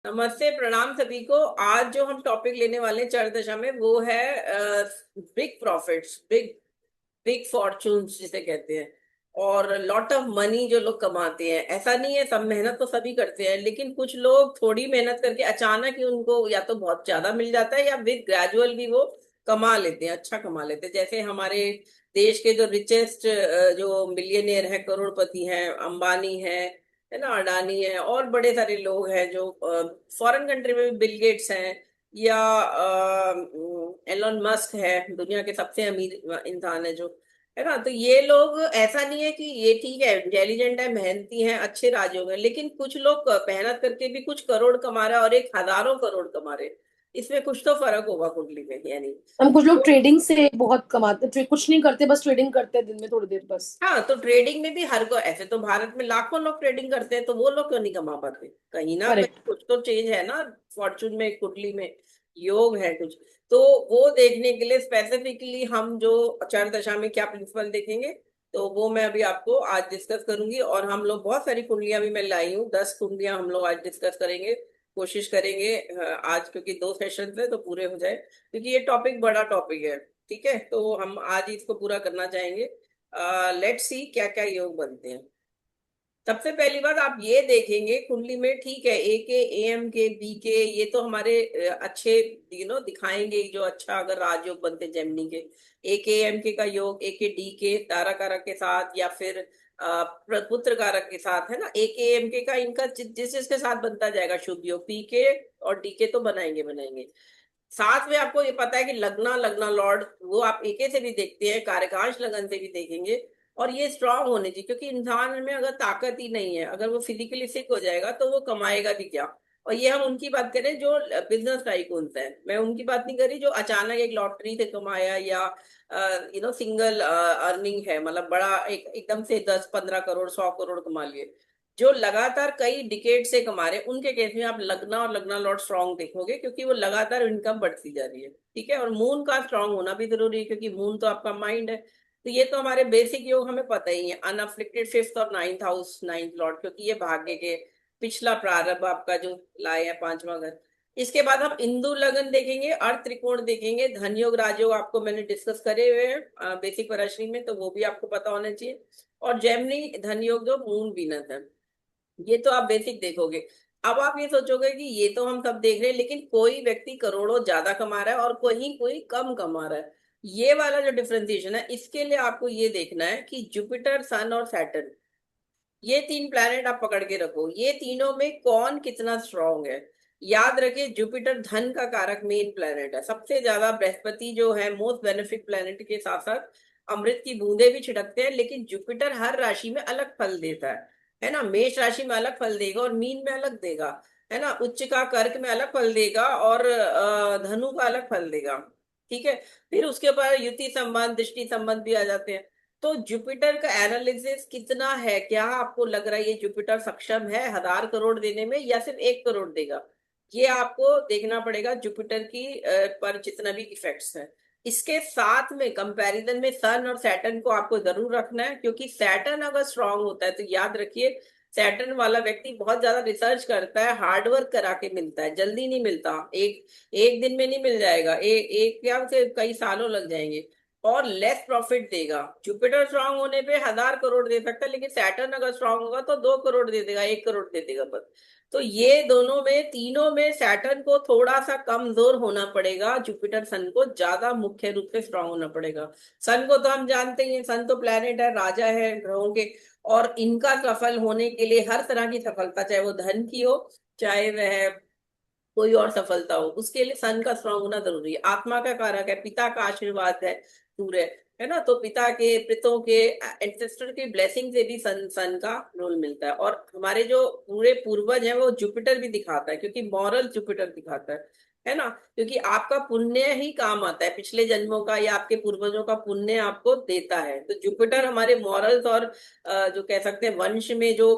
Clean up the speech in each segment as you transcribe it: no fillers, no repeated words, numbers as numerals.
नमस्ते, प्रणाम सभी को। आज जो हम टॉपिक लेने वाले हैं चर दशा में वो है big profits, big big fortunes जिसे कहते हैं, और लॉट ऑफ मनी जो लोग कमाते हैं। ऐसा नहीं है, सब मेहनत तो सभी करते हैं, लेकिन कुछ लोग थोड़ी मेहनत करके अचानक ही उनको या तो बहुत ज्यादा मिल जाता है या फिर ग्रेजुअल भी वो कमा लेते हैं, अच्छा कमा लेते हैं। जैसे हमारे देश के जो रिचेस्ट जो मिलियनियर है, करोड़पति हैं, अंबानी है ना, अडानी है, और बड़े सारे लोग हैं जो फॉरेन कंट्री में भी, बिल गेट्स हैं या एलोन मस्क है, दुनिया के सबसे अमीर इंसान है जो, है ना। तो ये लोग, ऐसा नहीं है कि ये ठीक है, इंटेलिजेंट है, मेहनती हैं, अच्छे राजयोग हैं, लेकिन कुछ लोग मेहनत करके भी कुछ करोड़ कमा रहे हैं और एक हजारों करोड़ कमा रहे हैं। इसमें कुछ तो फर्क होगा कुंडली में, यानी। हम कुछ लोग तो ट्रेडिंग से बहुत कमाते कुछ नहीं करते, बस ट्रेडिंग करते हैं दिन में थोड़ी देर बस। हाँ, तो ट्रेडिंग में भी हर को, ऐसे तो भारत में लाखों लोग ट्रेडिंग करते हैं, तो वो लोग क्यों नहीं कमा पाते? कहीं ना कहीं करेक्ट। कुछ तो चेंज है ना, फॉर्चून में, कुंडली में योग है कुछ। तो वो देखने के लिए स्पेसिफिकली हम जो चार दशा में क्या प्रिंसिपल देखेंगे, तो वो मैं अभी आपको आज डिस्कस करूंगी। और हम लोग बहुत सारी कुंडलियां भी मैं लाई हूँ, 10 कुंडलियां हम लोग आज डिस्कस करेंगे। कोशिश करेंगे आज, क्योंकि 2 सेशन है तो पूरे हो जाए, क्योंकि ये टॉपिक बड़ा टॉपिक है। ठीक है, तो हम आज ही इसको पूरा करना चाहेंगे। लेट्स सी क्या क्या योग बनते हैं। सबसे पहली बात आप ये देखेंगे कुंडली में, ठीक है, ए के, एम के, बी के, ये तो हमारे अच्छे दिखाएंगे जो अच्छा अगर राजयोग बनते जेमिनी के। ए के एम के का योग, ए के डी के तारा कारक के साथ, या फिर पुत्र कारक के साथ, है ना। ए के एम के का इनका जिस जिसके साथ बनता जाएगा शुभ योग, पी के और डी के तो बनाएंगे बनाएंगे। साथ में आपको ये पता है कि लगना लगना लॉर्ड, वो आप एके से भी देखते हैं, कारकांश लगन से भी देखेंगे। और ये स्ट्रांग होने चाहिए, क्योंकि इंसान में अगर ताकत ही नहीं है, अगर वो फिजिकली सिक हो जाएगा तो वो कमाएगा भी क्या। और ये हम उनकी बात करें जो बिजनेस टाइकून्स हैं, मैं उनकी बात नहीं कर रही जो अचानक एक लॉटरी से कमाया, या सिंगल अर्निंग है, मतलब बड़ा एकदम से 10-15 करोड़, 100 करोड़ कमा लिए। जो लगातार कई डिकेड से कमा रहे हैं, उनके केस में आप लगना और लगना लॉट स्ट्रांग देखोगे, क्योंकि वो लगातार इनकम बढ़ती जा रही है। ठीक है, और मून का स्ट्रांग होना भी जरूरी है, क्योंकि मून तो आपका माइंड है। तो ये तो हमारे बेसिक योग हमें पता ही है, अनअफ्लिक्टेड फिफ्थ और नाइन्थ हाउस, नाइन्थ लॉर्ड, क्योंकि ये भाग्य के पिछला प्रारंभ आपका जो लाए है, पांचवा घर। इसके बाद हम इंदु लगन देखेंगे, अर्थ त्रिकोण देखेंगे, धन योग राजयोग आपको मैंने डिस्कस करे हुए हैं बेसिक पराशरी में, तो वो भी आपको पता होना चाहिए। और जेमिनी धन योग जो मून वीनस है, ये तो आप बेसिक देखोगे। अब आप ये सोचोगे कि ये तो हम सब देख रहे हैं, लेकिन कोई व्यक्ति करोड़ों ज्यादा कमा रहा है और कोई कोई कम कमा रहा है। ये वाला जो डिफरेंशिएशन है, इसके लिए आपको ये देखना है कि जुपिटर, सन और सैटर्न, ये 3 प्लैनेट आप पकड़ के रखो, ये तीनों में कौन कितना स्ट्रांग है। याद रखिए, जुपिटर धन का कारक मेन प्लैनेट है सबसे ज्यादा। बृहस्पति जो है मोस्ट बेनिफिक प्लैनेट के साथ साथ अमृत की बूंदे भी छिड़कते हैं, लेकिन जुपिटर हर राशि में अलग फल देता है ना। मेष राशि में अलग फल देगा और मीन में अलग देगा, है ना। उच्च का कर्क में अलग फल देगा और धनु का अलग फल देगा। ठीक है, फिर उसके ऊपर युति संबंध, दृष्टि संबंध भी आ जाते हैं। तो जुपिटर का एनालिसिस कितना है, क्या आपको लग रहा है ये जुपिटर सक्षम है 1000 करोड़ देने में, या सिर्फ 1 करोड़ देगा? ये आपको देखना पड़ेगा जुपिटर की पर जितना भी इफेक्ट्स है। इसके साथ में कंपैरिजन में सन और सैटर्न को आपको जरूर रखना है, क्योंकि सैटर्न अगर स्ट्रांग होता है तो याद रखिए, सैटर्न वाला व्यक्ति बहुत ज्यादा रिसर्च करता है, हार्डवर्क करा के मिलता है, जल्दी नहीं मिलता। एक एक दिन में नहीं मिल जाएगा, एक क्या उसे कई सालों लग जाएंगे, और लेस प्रॉफिट देगा। जुपिटर स्ट्रांग होने पे 1000 करोड़ दे सकता है, लेकिन सैटर्न अगर स्ट्रांग होगा तो 2 करोड़ दे देगा, 1 करोड़ दे देगा बस। तो ये दोनों में, तीनों में सैटर्न को थोड़ा सा कमजोर होना पड़ेगा, जुपिटर सन को ज्यादा मुख्य रूप से स्ट्रांग होना पड़ेगा। सन को तो हम जानते ही हैं, सन तो प्लेनेट है, राजा है ग्रहों के। और इनका सफल होने के लिए हर तरह की सफलता, चाहे वो धन की हो, चाहे वह कोई और सफलता हो, उसके लिए सन का स्ट्रांग होना जरूरी है। आत्मा का कारक है, पिता का आशीर्वाद है, सूर्य, है ना। तो पिता के, पितरों के, एंसेस्टर की ब्लेसिंग से भी सन का रोल मिलता है। और हमारे जो पूरे पूर्वज हैं वो जुपिटर भी दिखाता है, क्योंकि मॉरल जुपिटर दिखाता है ना। क्योंकि आपका पुण्य ही काम आता है, पिछले जन्मों का या आपके पूर्वजों का पुण्य आपको देता है। तो जुपिटर हमारे मॉरल्स और जो कह सकते हैं वंश में जो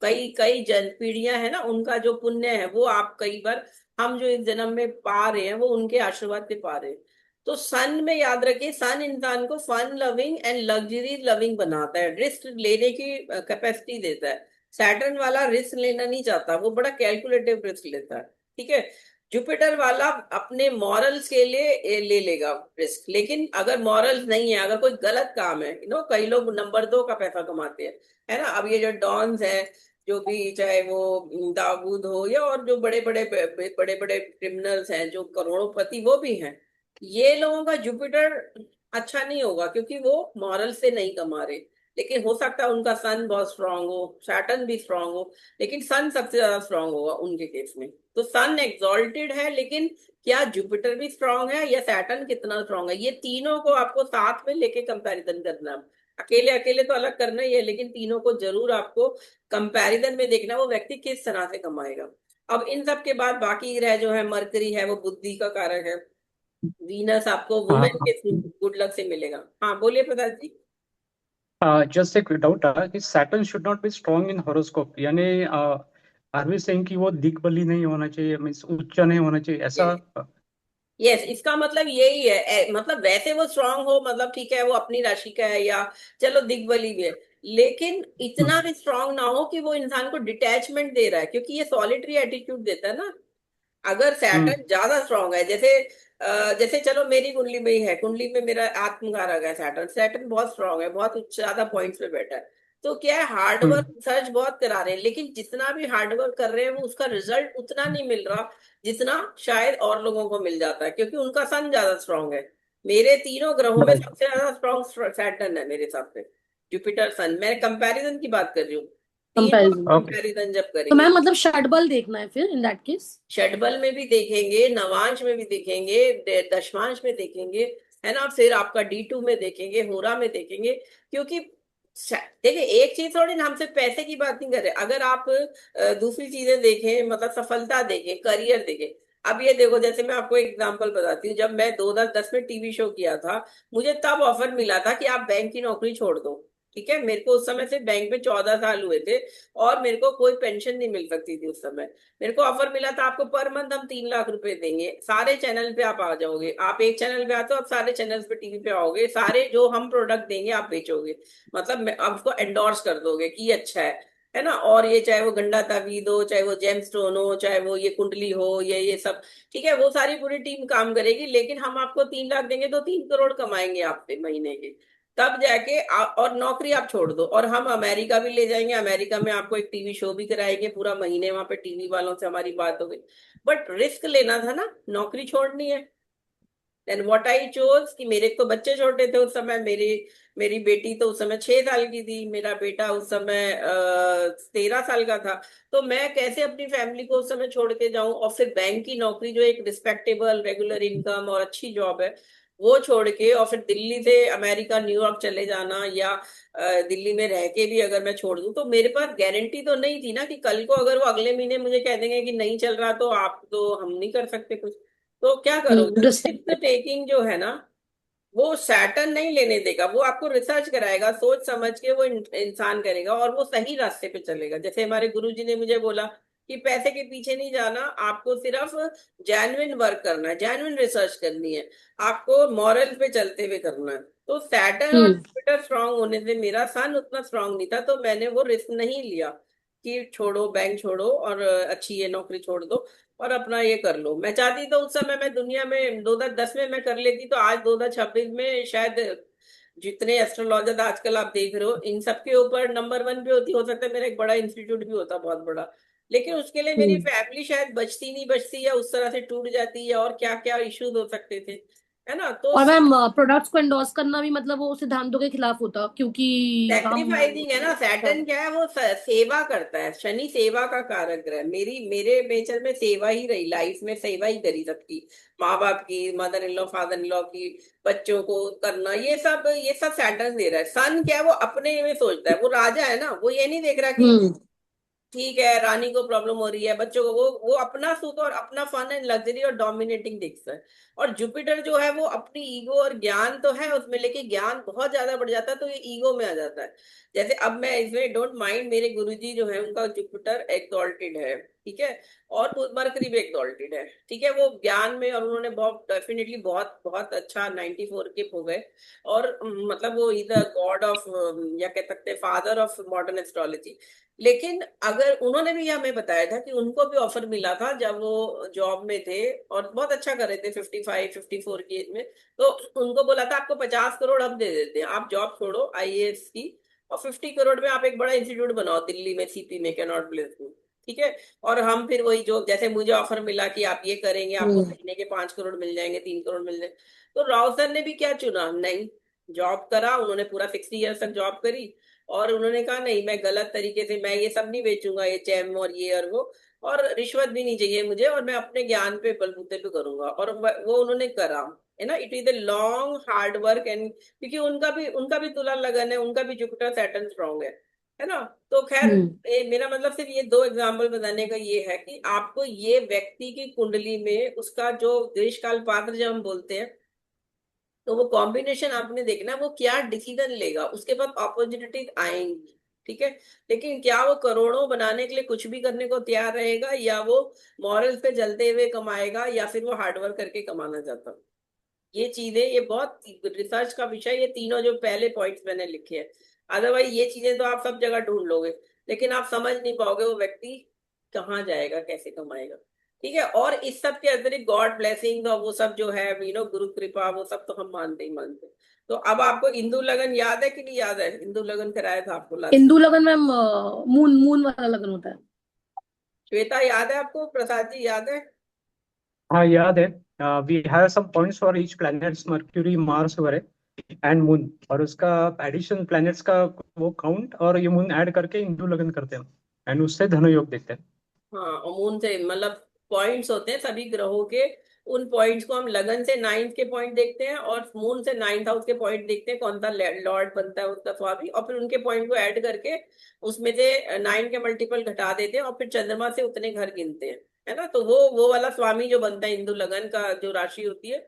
कई कई जन पीढ़ियां है ना, उनका जो पुण्य है वो आप कई बार, हम जो इस जन्म में पा रहे हैं वो उनके आशीर्वाद से पा रहे हैं। तो सन में याद रखिए, सन इंसान को fun loving and luxury loving बनाता है, रिस्क लेने की कैपेसिटी देता है। सैटर्न वाला रिस्क लेना नहीं चाहता, वो बड़ा कैलकुलेटिव रिस्क लेता है। ठीक है। जुपिटर वाला अपने मॉरल्स के लिए ले लेगा रिस्क, लेकिन अगर मॉरल्स नहीं है, अगर कोई गलत काम है, कई लोग नंबर 2 का पैसा कमाते हैं, है ना। अब ये जो डॉन्स है, जो भी, चाहे वो दाऊद हो या और जो बड़े बड़े बड़े बड़े क्रिमिनल्स हैं जो करोड़पति, वो भी हैं। ये लोगों का जुपिटर अच्छा नहीं होगा, क्योंकि वो मॉरल से नहीं कमा रहे। लेकिन हो सकता है उनका सन बहुत स्ट्रांग हो, सैटर्न भी स्ट्रांग हो, लेकिन सन सबसे ज्यादा स्ट्रांग होगा उनके केस में। तो सन एक्सॉल्टेड है, लेकिन क्या जुपिटर भी स्ट्रांग है या सैटर्न कितना स्ट्रांग है, ये तीनों को आपको साथ में लेके कंपैरिजन करना है। अकेले अकेले तो अलग करना ही है, लेकिन तीनों को जरूर आपको कंपैरिजन में देखना, वो व्यक्ति किस तरह से कमाएगा। अब इन सब के बाद बाकी ग्रह जो है, मरकरी है वो बुद्धि का कारक है, वीनस आपको वुमेन हाँ, के गुड लक से मिलेगा। हाँ बोलिए प्रसाद जी। जस्ट एक डाउट था कि Saturn should not be strong in horoscope, यानी आर वी सेइंग कि वो दिग्बली नहीं होना चाहिए, मीन्स उच्च नहीं होना चाहिए ऐसा? यस, इसका मतलब यही है। मतलब वैसे वो स्ट्रांग हो, मतलब ठीक है वो अपनी राशि का है, या चलो दिग्बली भी है, लेकिन इतना भी स्ट्रांग ना हो कि वो इंसान को डिटैचमेंट दे रहा है, क्योंकि ये सॉलिटरी एटीट्यूड देता है ना। अगर हम्म। सैटर्न ज्यादा स्ट्रांग है, जैसे जैसे चलो मेरी कुंडली में ही है, कुंडली में मेरा आत्मकारक है सैटर्न, सैटर्न बहुत स्ट्रांग है, बहुत ज्यादा पॉइंट्स पे बैठा है। तो क्या है, हार्ड वर्क हम्म। सर्च बहुत करा रहे हैं, लेकिन जितना भी हार्ड वर्क कर रहे हैं वो उसका रिजल्ट उतना नहीं मिल रहा जितना शायद और लोगों को मिल जाता है, क्योंकि उनका सन ज्यादा स्ट्रांग है। मेरे तीनों ग्रहों में राइट। सबसे ज्यादा स्ट्रांग सैटर्न है मेरे हिसाब से, जुपिटर सन। मैं कंपैरिजन की बात कर रही हूँ, तीनों कंपैरिजन। ओके। कंपैरिजन जब तो करेंगे। मैम मतलब षटबल देखना है फिर इन दैट केस? षटबल में भी देखेंगे, नवांश में भी देखेंगे, दशमांश में देखेंगे, है ना, फिर आपका D2 में देखेंगे, होरा में देखेंगे। क्योंकि देखिए, एक चीज थोड़ी ना, हमसे पैसे की बात नहीं कर रहे, अगर आप दूसरी चीजें देखें, मतलब सफलता देखें, करियर देखें। अब ये देखो, जैसे मैं आपको एक एग्जांपल बताती हूँ, जब मैं 2010 में टीवी शो किया था, मुझे तब ऑफर मिला था कि आप बैंक की नौकरी छोड़ दो। ठीक है, मेरे को उस समय से बैंक में 14 साल हुए थे, और मेरे को कोई पेंशन नहीं मिल सकती थी उस समय। मेरे को ऑफर मिला था, आपको पर मंथ हम 3 लाख रुपए देंगे, सारे चैनल पे आप आ जाओगे, आप एक चैनल पे आते हो, आप सारे चैनल्स पे टीवी पे आओगे, सारे जो हम प्रोडक्ट देंगे आप बेचोगे, मतलब आप उसको एंडोर्स कर दोगे कि ये अच्छा है ना। और ये चाहे वो गंडा तावीज हो, चाहे वो जेम स्टोन हो, चाहे वो ये कुंडली हो, ये सब, ठीक है, वो सारी पूरी टीम काम करेगी, लेकिन हम आपको 3 लाख देंगे तो 3 करोड़ कमाएंगे आपसे महीने के। तब जाके और नौकरी आप छोड़ दो, और हम अमेरिका भी ले जाएंगे, अमेरिका में आपको एक टीवी शो भी कराएंगे, पूरा महीने वहां पे टीवी वालों से हमारी बात हो गई। बट रिस्क लेना था ना, नौकरी छोड़नी है। देन व्हाट आई चोज, कि मेरे तो बच्चे छोटे थे उस समय, मेरी मेरी बेटी तो उस समय 6 साल की थी, मेरा बेटा उस समय 13 साल का था। तो मैं कैसे अपनी फैमिली को उस समय छोड़ के जाऊं, और फिर बैंक की नौकरी जो एक रिस्पेक्टेबल रेगुलर इनकम और अच्छी जॉब है, वो छोड़ के, और फिर दिल्ली से अमेरिका न्यूयॉर्क चले जाना, या दिल्ली में रह के भी अगर मैं छोड़ दूं, तो मेरे पास गारंटी तो नहीं थी ना कि कल को अगर वो अगले महीने मुझे कह देंगे कि नहीं चल रहा, तो आप तो हम नहीं कर सकते कुछ। तो क्या करोगे, रिस्क रिस्क। टेकिंग जो है ना, वो सैटर्न नहीं लेने देगा, वो आपको रिसर्च कराएगा, सोच समझ के वो इंसान करेगा, और वो सही रास्ते पे चलेगा। जैसे हमारे गुरुजी ने मुझे बोला कि पैसे के पीछे नहीं जाना, आपको सिर्फ जेन्युइन वर्क करना है, जेन्युइन रिसर्च करनी है, आपको मॉरल पे चलते हुए करना है। तो सैटर्न और हम्म। जुपिटर स्ट्रांग होने से मेरा सन उतना स्ट्रांग नहीं था, तो मैंने वो रिस्क नहीं लिया कि छोड़ो बैंक छोड़ो और अच्छी ये नौकरी छोड़ दो और अपना ये कर लो। मैं चाहती तो उस समय मैं दुनिया में 2010 में मैं कर लेती, तो आज 2026 में शायद जितने एस्ट्रोलॉजर आजकल आप देख रहे हो, इन सब के ऊपर नंबर 1 पे होती, हो सकता है मेरा एक बड़ा इंस्टीट्यूट भी होता बहुत बड़ा, लेकिन उसके लिए मेरी हम्म। फैमिली शायद बचती नहीं बचती, या उस तरह से टूट जाती, या और क्या क्या इश्यूज हो सकते थे, है ना। तो और मैम प्रोडक्ट्स को एंडोर्स करना भी मतलब वो सिद्धांतों के खिलाफ होता, क्योंकि हम सैक्रिफाइसिंग है ना, अच्छा। सैटर्न क्या है, वो सेवा करता है, शनि सेवा का कारक ग्रह, मेरे नेचर में सेवा ही रही, लाइफ में सेवा ही करी सबकी, माँ बाप की, mother in law father in law की, बच्चों को करना, ये सब सैटर्न दे रहा है। सन क्या है, वो अपने में सोचता है, वो राजा है ना, वो ये नहीं देख रहा कि हम्म। ठीक है, रानी को प्रॉब्लम हो रही है, बच्चों को, वो अपना सुख और अपना फन एंड लग्जरी और डोमिनेटिंग दिखता है। और जुपिटर जो है वो अपनी ईगो, और ज्ञान तो है उसमें, लेकिन ज्ञान बहुत ज्यादा बढ़ जाता है तो ये ईगो में आ जाता है। जैसे अब मैं इसमें डोंट माइंड, मेरे गुरुजी जो है उनका जुपिटर एक्सॉल्टेड है, ठीक है, और मरकरी भी एक्सॉल्टेड है, ठीक है, वो ज्ञान में, और उन्होंने बहुत डेफिनेटली बहुत बहुत अच्छा 94 के हो गए। और मतलब वो इधर गॉड ऑफ, या कह सकते हैं फादर ऑफ मॉडर्न एस्ट्रोलॉजी। लेकिन अगर उन्होंने भी हमें बताया था कि उनको भी ऑफर मिला था जब वो जॉब में थे और बहुत अच्छा कर रहे थे 55-54 की एज में, तो उनको बोला था आपको 50 करोड़ हम दे देते हैं, आप जॉब छोड़ो आईएएस की, और 50 करोड़ में आप एक बड़ा इंस्टीट्यूट बनाओ दिल्ली में, सीपी में, कैनॉट प्लेस में, ठीक है। और हम फिर वही, जो जैसे मुझे ऑफर मिला कि आप ये करेंगे आपको महीने के 5 करोड़ मिल जाएंगे, 3 करोड़ मिल जाएंगे। तो राव सर ने भी क्या चुना, नहीं, जॉब करा उन्होंने, पूरा 60 ईयर तक जॉब करी, और उन्होंने कहा नहीं, मैं गलत तरीके से, मैं ये सब नहीं बेचूंगा, ये चैम और ये और वो, और रिश्वत भी नहीं चाहिए मुझे, और मैं अपने ज्ञान पे बलबूते पे करूंगा, और वो उन्होंने करा, है ना। It is a long hard work, and क्योंकि उनका भी तुला लगन है, उनका भी जुपिटर सैटर्न स्ट्रांग है ना। तो खैर, मेरा मतलब सिर्फ ये दो एग्जाम्पल बताने का ये है कि आपको ये व्यक्ति की कुंडली में उसका जो देश काल पात्र जब हम बोलते हैं, तो वो कॉम्बिनेशन आपने देखना वो क्या डिसीजन लेगा, उसके बाद अपॉर्चुनिटीज आएंगी, ठीक है। लेकिन क्या वो करोड़ों बनाने के लिए कुछ भी करने को तैयार रहेगा, या वो मॉरल्स पे जलते हुए कमाएगा, या फिर वो हार्डवर्क करके कमाना चाहता है। ये चीजें, ये बहुत रिसर्च का विषय, ये तीनों जो पहले पॉइंट्स मैंने लिखे हैं। अदरवाइज ये चीजें तो आप सब जगह ढूंढ लोगे, लेकिन आप समझ नहीं पाओगे वो व्यक्ति कहाँ जाएगा, कैसे कमाएगा, ठीक है। और इस सब के अतिरिक्त गॉड ब्लेसिंग और वो सब जो है, गुरु कृपा, वो सब तो हम मानते ही मानते हैं। तो अब आपको इंदु लगन याद है कि नहीं याद है? इंदु लगन कराया था आपको लास्ट। हिंदू लगन मैम, मून मून वाला लगन होता है। श्वेता याद है आपको? प्रसाद जी याद है? हाँ याद है। We have some points for each planets, Mercury, Mars वगैरह एंड मून, और उसका एडिशन प्लैनेट्स का वो काउंट, और ये मून ऐड करके हिंदू लगन करते हैं एंड उससे धन योग देखते हैं। हाँ, और मून से मतलब पॉइंट्स होते हैं सभी ग्रहों के, उन पॉइंट्स को हम लगन से नाइन्थ के पॉइंट देखते हैं, और मून से नाइन्थ हाउस के पॉइंट देखते हैं, कौन सा लॉर्ड बनता है उसका स्वामी, और फिर उनके पॉइंट को ऐड करके उसमें से 9 के मल्टीपल घटा देते हैं, और फिर चंद्रमा से उतने घर गिनते हैं, है ना। तो वो वाला स्वामी जो बनता है, हिंदू लगन का जो राशि होती है,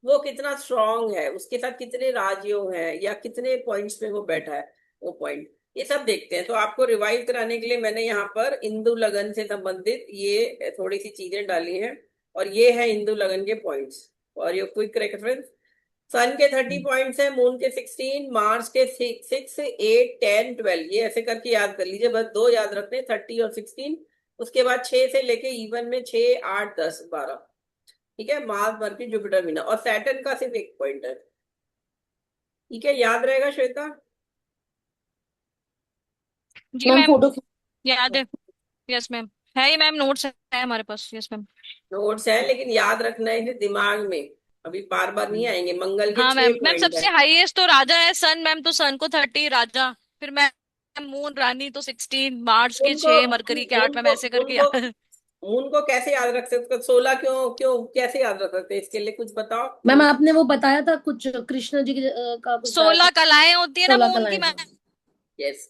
वो कितना स्ट्रांग है, उसके साथ कितने राजयोग हैं, या कितने पॉइंट्स पे वो बैठा है, वो पॉइंट, ये सब देखते हैं। तो आपको रिवाइज कराने के लिए मैंने यहाँ पर इंदु लगन से संबंधित ये थोड़ी सी चीजें डाली हैं, और ये है इंदु लगन के पॉइंट्स, और ये क्विक रेफरेंस। सन के 30 पॉइंट्स है, मून के 16, मार्स के 6, 8, 10, 12, ये ऐसे करके याद कर लीजिए, बस दो याद रखने, 30 और 16। उसके बाद 6 से लेके इवन में 6, 8, 10, 12, ठीक है, मार्स, मर्क्यूरी, जुपिटर, वीनस, और सैटर्न का सिर्फ एक पॉइंट है, ठीक है, याद रहेगा श्वेता? जी मैम मैम, फोटो। याद है। यस मैम, है ये मैम, नोट्स है हमारे पास। Yes ma'am. नोट्स है, लेकिन याद रखना है इसे दिमाग में, अभी बार बार नहीं आएंगे। मंगल के हाँ छह मैम, मैम पॉइंट है। सबसे हाईएस्ट तो राजा है सन मैम, तो सन को 30 राजा, फिर मैम मून रानी तो 16, मार्स के उनको 6, मरकरी के 8 मैम, उनको ऐसे करके उनको याद। उनको कैसे याद रख सकते हो? 16 क्यों क्यों कैसे याद रख सकते हैं? इसके लिए कुछ बताओ मैम मून। आपने वो बताया था कुछ, कृष्ण जी का कुछ बताया था। 16 कलाएं होती है ना 16 मून की कलाएं मैम। थी। यस,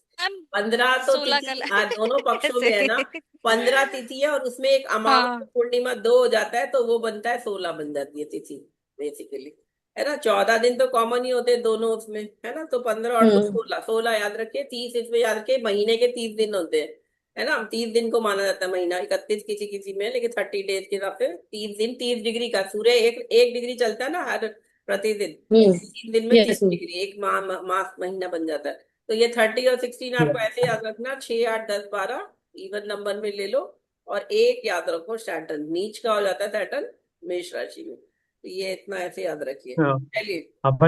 15 तो 16 तिथि, हाँ, कलाएं दोनों पक्षों में ऐसे। है ना। 15 तिथि है, और उसमें एक अमावस्या हाँ। पूर्णिमा दो हो जाता है, तो वो बनता है 16 बन जाती है तिथि, बेसिकली, है ना। 14 दिन तो कॉमन ही होते हैं दोनों उसमें, है ना। तो 15 और तो हम्म। 16, 16 याद रखिए, 30 इसमें याद रखिए, महीने के 30 दिन होते हैं, है ना। 30 दिन को माना जाता है महीना, 31 किसी किसी में, लेकिन 30 डेज के हिसाब से 30 दिन, 30 डिग्री का सूर्य, एक डिग्री चलता है ना हर प्रतिदिन, हम्म। 30 दिन में यस 30 डिग्री, एक मास महीना बन जाता है। तो ये 30 और 16 आपको ऐसे याद रखना, 6, 8, 10, 12 इवन नंबर में ले लो, और एक याद रखो सैटर्न नीच का हो जाता है, सैटर्न मेष राशि में, तो ये इतना ऐसे याद रखिए। अब्बा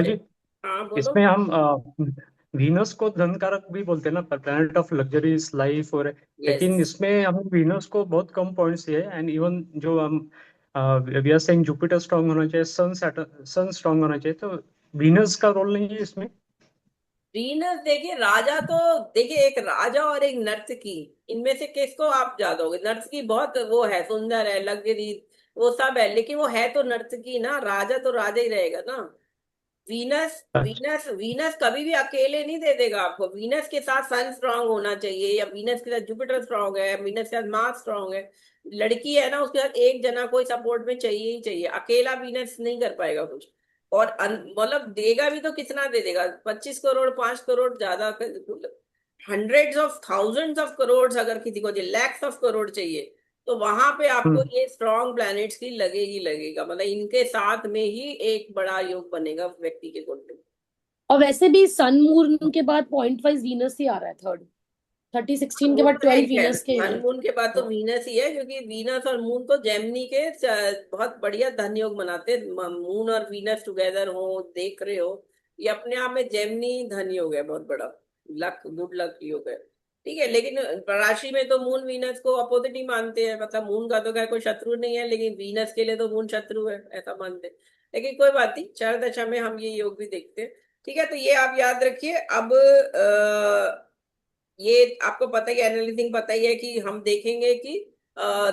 चलिए, जी, हाँ बोलो। इसमें हम वीनस को धन कारक भी बोलते हैं ना, प्लैनेट ऑफ लग्जरीज लाइफ, और यस, लेकिन इसमें हम वीनस को बहुत कम पॉइंट्स दिए, एंड इवन जो हम we are saying Jupiter strong होना चाहिए, सन स्ट्रांग होना चाहिए, तो वीनस का रोल नहीं है इसमें। वीनस देखिए, राजा तो देखिए, एक राजा और एक नर्तकी, इनमें से किसको आप ज्यादा होगे? नर्तकी बहुत वो है, सुंदर है, लग्जरी, वो सब है, लेकिन वो है तो नर्तकी ना, राजा तो राजा ही रहेगा ना। वीनस अच्छा। वीनस वीनस कभी भी अकेले नहीं दे देगा आपको। वीनस के साथ सन स्ट्रांग होना चाहिए, या वीनस के साथ जुपिटर स्ट्रांग है, वीनस के साथ मार्स स्ट्रांग है। लड़की है ना, उसके साथ एक जना कोई सपोर्ट में चाहिए ही चाहिए। अकेला वीनस नहीं कर पाएगा कुछ। और मतलब देगा भी तो कितना दे देगा? 25 करोड़, 5 करोड़ ज्यादा, hundreds of thousands of crore, अगर किसी को लैक्स ऑफ करोड़ चाहिए, तो वहां पे आपको हम्म। ये स्ट्रॉन्ग प्लैनेट्स की लगेगी लगेगा। मतलब इनके साथ में ही एक बड़ा योग बनेगा व्यक्ति के कुंडली में। और वैसे भी सन मून के बाद पॉइंट वाइज वीनस ही आ रहा है थर्ड। 3016 के वो बाद तो है 12 खैर, वीनस के सन हैं। मून के बाद तो हाँ। वीनस ही है, क्योंकि वीनस और मून तो जेमिनी के बहुत बढ़िया धन योग बनाते हैं। मून और वीनस टुगेदर हो, देख रहे हो, ये अपने आप में जेमिनी धन योग है, बहुत बड़ा लक, गुड लक योग है। ठीक है, लेकिन राशि में तो मून वीनस को अपोजिट ही मानते हैं। मतलब मून का तो क्या कोई शत्रु नहीं है, लेकिन वीनस के लिए तो मून शत्रु है, ऐसा मानते हैं। लेकिन कोई बात नहीं, चार दशा में हम ये योग भी देखते हैं। ठीक है, तो ये आप याद रखिए। अब ये आपको पता ही, एनालिसिंग पता ही है कि हम देखेंगे कि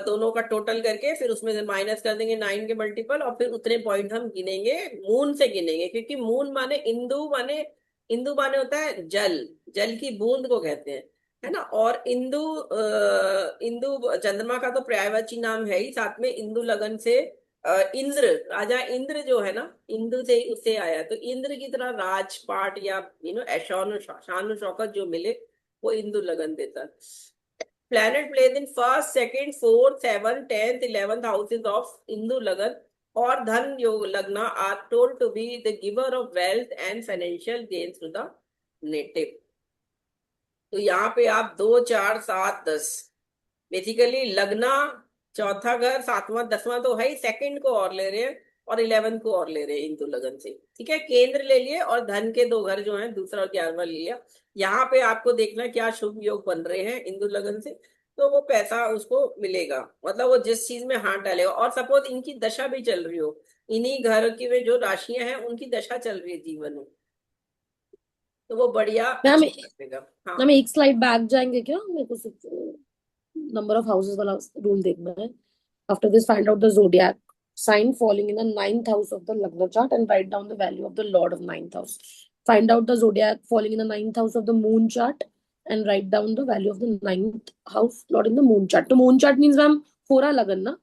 दोनों का टोटल करके फिर उसमें से माइनस कर देंगे 9 के मल्टीपल, और फिर उतने पॉइंट हम गिनेंगे, मून से गिनेंगे। क्योंकि मून माने इंदु, माने इंदु माने होता है जल, जल की बूंद को कहते हैं, है ना। और इंदु इंदु चंद्रमा का तो पर्यायवाची नाम है ही, साथ में इंदु लगन से इंद्र, राजा इंद्र जो है ना, इंदु से ही उससे आया। तो इंद्र की तरह राजपाट या ऐशान शान शौकत जो मिले, वो इंदु लगन देता है। Planet place in first, second, fourth, seven, 10th, 11th houses of Indu Lagna और Dhan Yoga Lagna are told to be the giver of wealth and financial gains to the native. तो यहाँ पे आप 2, 4, 7, 10, बेसिकली लगना, चौथा घर, सातवां, दसवां तो है ही, सेकंड को और ले रहे हैं, और 11th को और ले रहे हैं इंदु लगन से। ठीक है, केंद्र ले लिए, और धन के दो घर जो हैं, दूसरा और 11वां ले लिया। यहाँ पे आपको देखना क्या शुभ योग बन रहे हैं इंदु लगन से, तो वो पैसा उसको मिलेगा। मतलब वो जिस चीज में हाथ डालेगा, और सपोज इनकी दशा भी चल रही हो, इन्हीं घर की में जो राशियां हैं उनकी दशा चल रही है जीवन में, तो वो बढ़िया मैम, अच्छा लगेगा। हाँ, मैम एक स्लाइड बैक जाएंगे क्या? मेरे को सिर्फ नंबर ऑफ हाउसेस वाला रूल देखना है। After this find out the zodiac sign falling in the ninth house of the Lagna chart and write down the value of the lord of ninth house. Find out the zodiac falling in the ninth house of the moon chart and write down the value of the ninth house lord in the moon chart. तो moon chart means ma'am हो रहा लगन ना?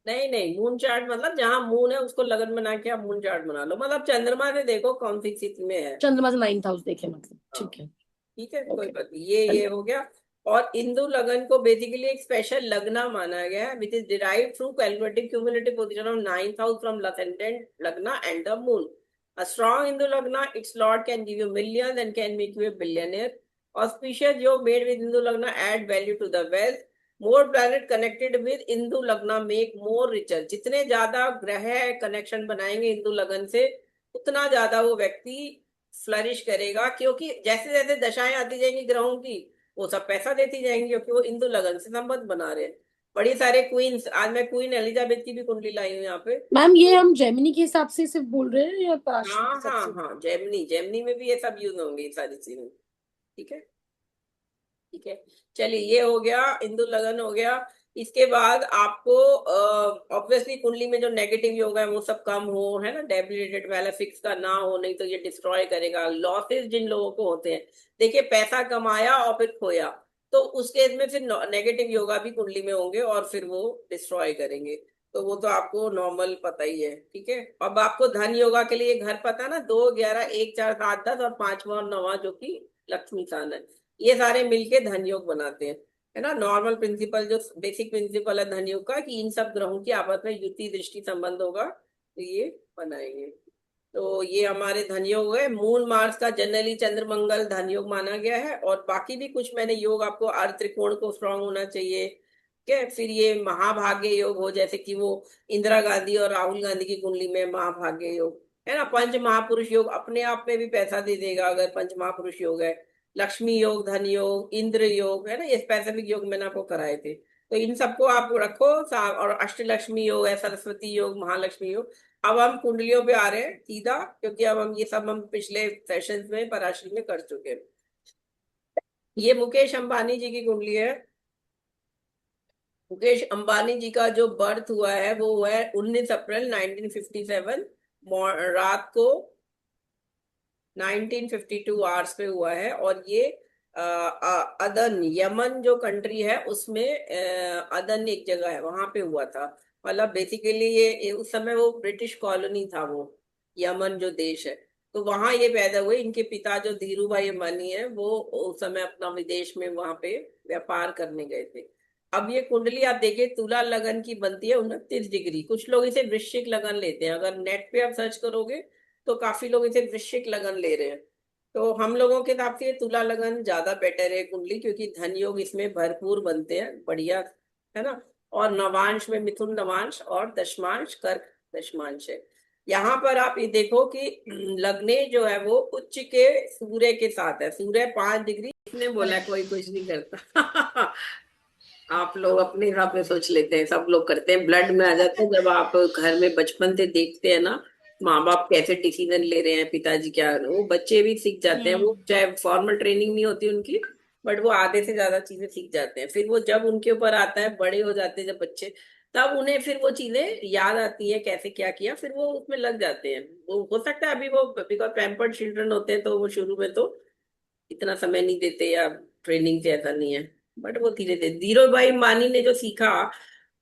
नहीं नहीं, moon chart मतलब जहां moon है उसको लगन बना के आप मून चार्ट बना लो। मतलब चंद्रमा से देखो कौन सी स्थिति में है। चंद्रमा से नाइन्थ हाउस देखे मतलब, हाँ, ठीक है। ठीक है, कोई ओके। बात नहीं, ये हो गया। और इंदु लगन को बेसिकली एक स्पेशल लगना माना गया है, which is derived through calculating cumulative position of ninth house from ascendant लगना and the moon. A strong Hindu Lagna, its Lord can give you millions and can make you a billionaire. Auspicious yoga made with Hindu Lagna add value to the wealth. More planet connected with Hindu Lagna make more richer. जितने ज्यादा ग्रह connection बनाएंगे हिंदू लगन से, उतना ज्यादा वो व्यक्ति फ्लरिश करेगा। क्योंकि जैसे जैसे दशाएं आती जाएंगी ग्रहों की, वो सब पैसा देती जाएंगी, क्योंकि वो हिंदू लगन से संबंध बना रहे हैं। बड़ी सारे क्वींस, आज मैं क्वीन एलिजाबेथ की भी कुंडली लाई हूँ यहाँ पे। मैम ये हम जेमिनी के हिसाब से सिर्फ बोल रहे हैं या पराशर के हाँ हिसाब हाँ से? हाँ, जेमिनी, जेमिनी में भी ये सब यूज होंगे, ये सारी चीजें। ठीक है, ठीक है। चलिए, ये हो गया, इंदु लगन हो गया। इसके बाद आपको ऑब्वियसली कुंडली में जो नेगेटिव योग है वो सब कम हो, है ना, डेबिलिटेड मैलेफिक्स का ना हो, नहीं तो ये डिस्ट्रॉय करेगा। लॉसेस जिन लोगों को होते हैं, देखिए पैसा कमाया और फिर खोया, तो उस केस में फिर नेगेटिव योगा भी कुंडली में होंगे और फिर वो डिस्ट्रॉय करेंगे। तो वो तो आपको नॉर्मल पता ही है। ठीक है, अब आपको धन योगा के लिए घर पता है ना, 2, 11, 1, 4, 7, 10 और पांचवा और नवा जो कि लक्ष्मी स्थान है, ये सारे मिलके धन योग बनाते हैं, है ना। नॉर्मल प्रिंसिपल जो बेसिक प्रिंसिपल है धन योग का, कि इन सब ग्रहों की आपस में युति दृष्टि संबंध होगा, तो ये बनाएंगे। तो ये हमारे धन योग है। मून मार्स का जनरली चंद्र मंगल धन योग माना गया है, और बाकी भी कुछ मैंने योग आपको, अर्ध त्रिकोण को स्ट्रांग होना चाहिए। ठीक है, फिर ये महाभाग्य योग हो, जैसे कि वो इंदिरा गांधी और राहुल गांधी की कुंडली में महाभाग्य योग है ना। पंच महापुरुष योग अपने आप में भी पैसा दे देगा अगर पंच महापुरुष योग है। लक्ष्मी योग, धन योग, इंद्र योग, है ना, ये स्पेसिफिक योग मैंने आपको कराए थे। तो इन सबको आप रखो और अष्टलक्ष्मी योग है, सरस्वती योग, महालक्ष्मी योग। अब हम कुंडलियों पे आ रहे हैं सीधा, क्योंकि अब हम ये सब हम पिछले सेशंस में पराशरी में कर चुके हैं। ये मुकेश अंबानी जी की कुंडली है। मुकेश अंबानी जी का जो बर्थ हुआ है वो हुआ है 19 अप्रैल 1957 रात को 1952 आवर्स पे हुआ है। और ये अदन, यमन जो कंट्री है उसमें अदन एक जगह है, वहां पे हुआ था। मतलब बेसिकली ये उस समय वो ब्रिटिश कॉलोनी था, वो यमन जो देश है, तो वहां ये पैदा हुए। इनके पिता जो धीरू भाई अंबानी है, वो उस समय अपना विदेश में वहां पे व्यापार करने गए थे। अब ये कुंडली आप देखिए, तुला लगन की बनती है 29 डिग्री। कुछ लोग इसे वृश्चिक लगन लेते हैं, अगर नेट पे आप सर्च करोगे तो काफी लोग इसे वृश्चिक लगन ले रहे हैं। तो हम लोगों के हिसाब से ये तुला लगन ज्यादा बेटर है कुंडली, क्योंकि धन योग इसमें भरपूर बनते हैं, बढ़िया है ना। और नवांश में मिथुन नवांश और दशमांश कर्क दशमांश है। यहाँ पर आप ये देखो कि लग्ने जो है वो उच्च के सूर्य के साथ है। सूर्य 5 डिग्री, इसने बोला कोई कुछ नहीं करता। आप लोग अपने हिसाब से सोच लेते हैं, सब लोग करते हैं, ब्लड में आ जाता है। जब आप घर में बचपन से देखते हैं ना माँ बाप कैसे डिसीजन ले रहे हैं, पिताजी क्या, वो बच्चे भी सीख जाते हैं। वो चाहे फॉर्मल ट्रेनिंग नहीं होती उनकी, बट वो आधे से ज्यादा चीजें सीख जाते हैं। फिर वो जब उनके ऊपर आता है, बड़े हो जाते हैं जब बच्चे, तब उन्हें फिर वो चीजें याद आती है कैसे क्या किया, फिर वो उसमें लग जाते हैं। वो हो सकता है अभी वो बिकॉज पैम्पर्ड चिल्ड्रन होते हैं, तो वो शुरू में तो इतना समय नहीं देते, या ट्रेनिंग से ऐसा नहीं है। बट वो धीरे धीरे, धीरू भाई अंबानी ने जो सीखा,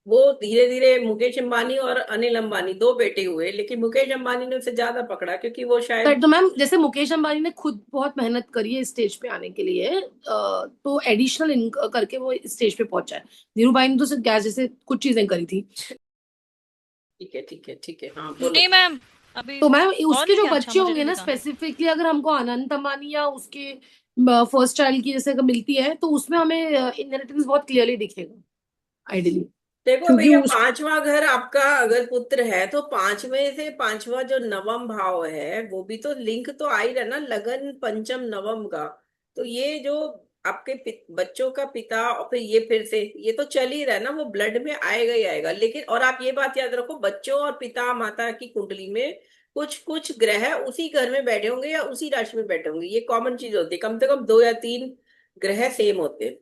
वो धीरे धीरे, मुकेश अंबानी और अनिल अंबानी दो बेटे हुए, लेकिन मुकेश अंबानी ने उसे ज्यादा पकड़ा, क्योंकि वो शायद। तो मैम जैसे मुकेश अंबानी ने खुद बहुत मेहनत करी है इस स्टेज पे आने के लिए, तो एडिशनल करके वो इस स्टेज पे पहुंचा है। धीरू भाई ने तो सिर्फ गैस जैसे कुछ चीजें करी थी। ठीक है, ठीक है, ठीक है, हाँ बोलो। नहीं मैम, अभी तो मैम और उसके है जो क्या? अच्छा, बच्चे मुझे होंगे नहीं ना, दिखा। स्पेसिफिकली अगर हमको अनंत अंबानी या उसके फर्स्ट चाइल्ड की जैसे अगर मिलती है, तो उसमें हमें इनहेरिटेंस बहुत क्लियरली दिखेगा आइडियली, देखो क्योंकि भैया, उस पांचवा घर आपका अगर पुत्र है, तो पांचवें से पांचवा जो नवम भाव है, वो भी तो लिंक तो आ ही रहा ना, लगन पंचम नवम का। तो ये जो आपके बच्चों का पिता, और फिर ये फिर से ये तो चल ही रहा है ना, वो ब्लड में आएगा ही आएगा। लेकिन और आप ये बात याद रखो, बच्चों और पिता माता की कुंडली में कुछ कुछ ग्रह उसी घर में बैठे होंगे या उसी राशि में बैठे होंगे, ये कॉमन चीज होती है। कम से कम 2 या 3 ग्रह सेम होते हैं।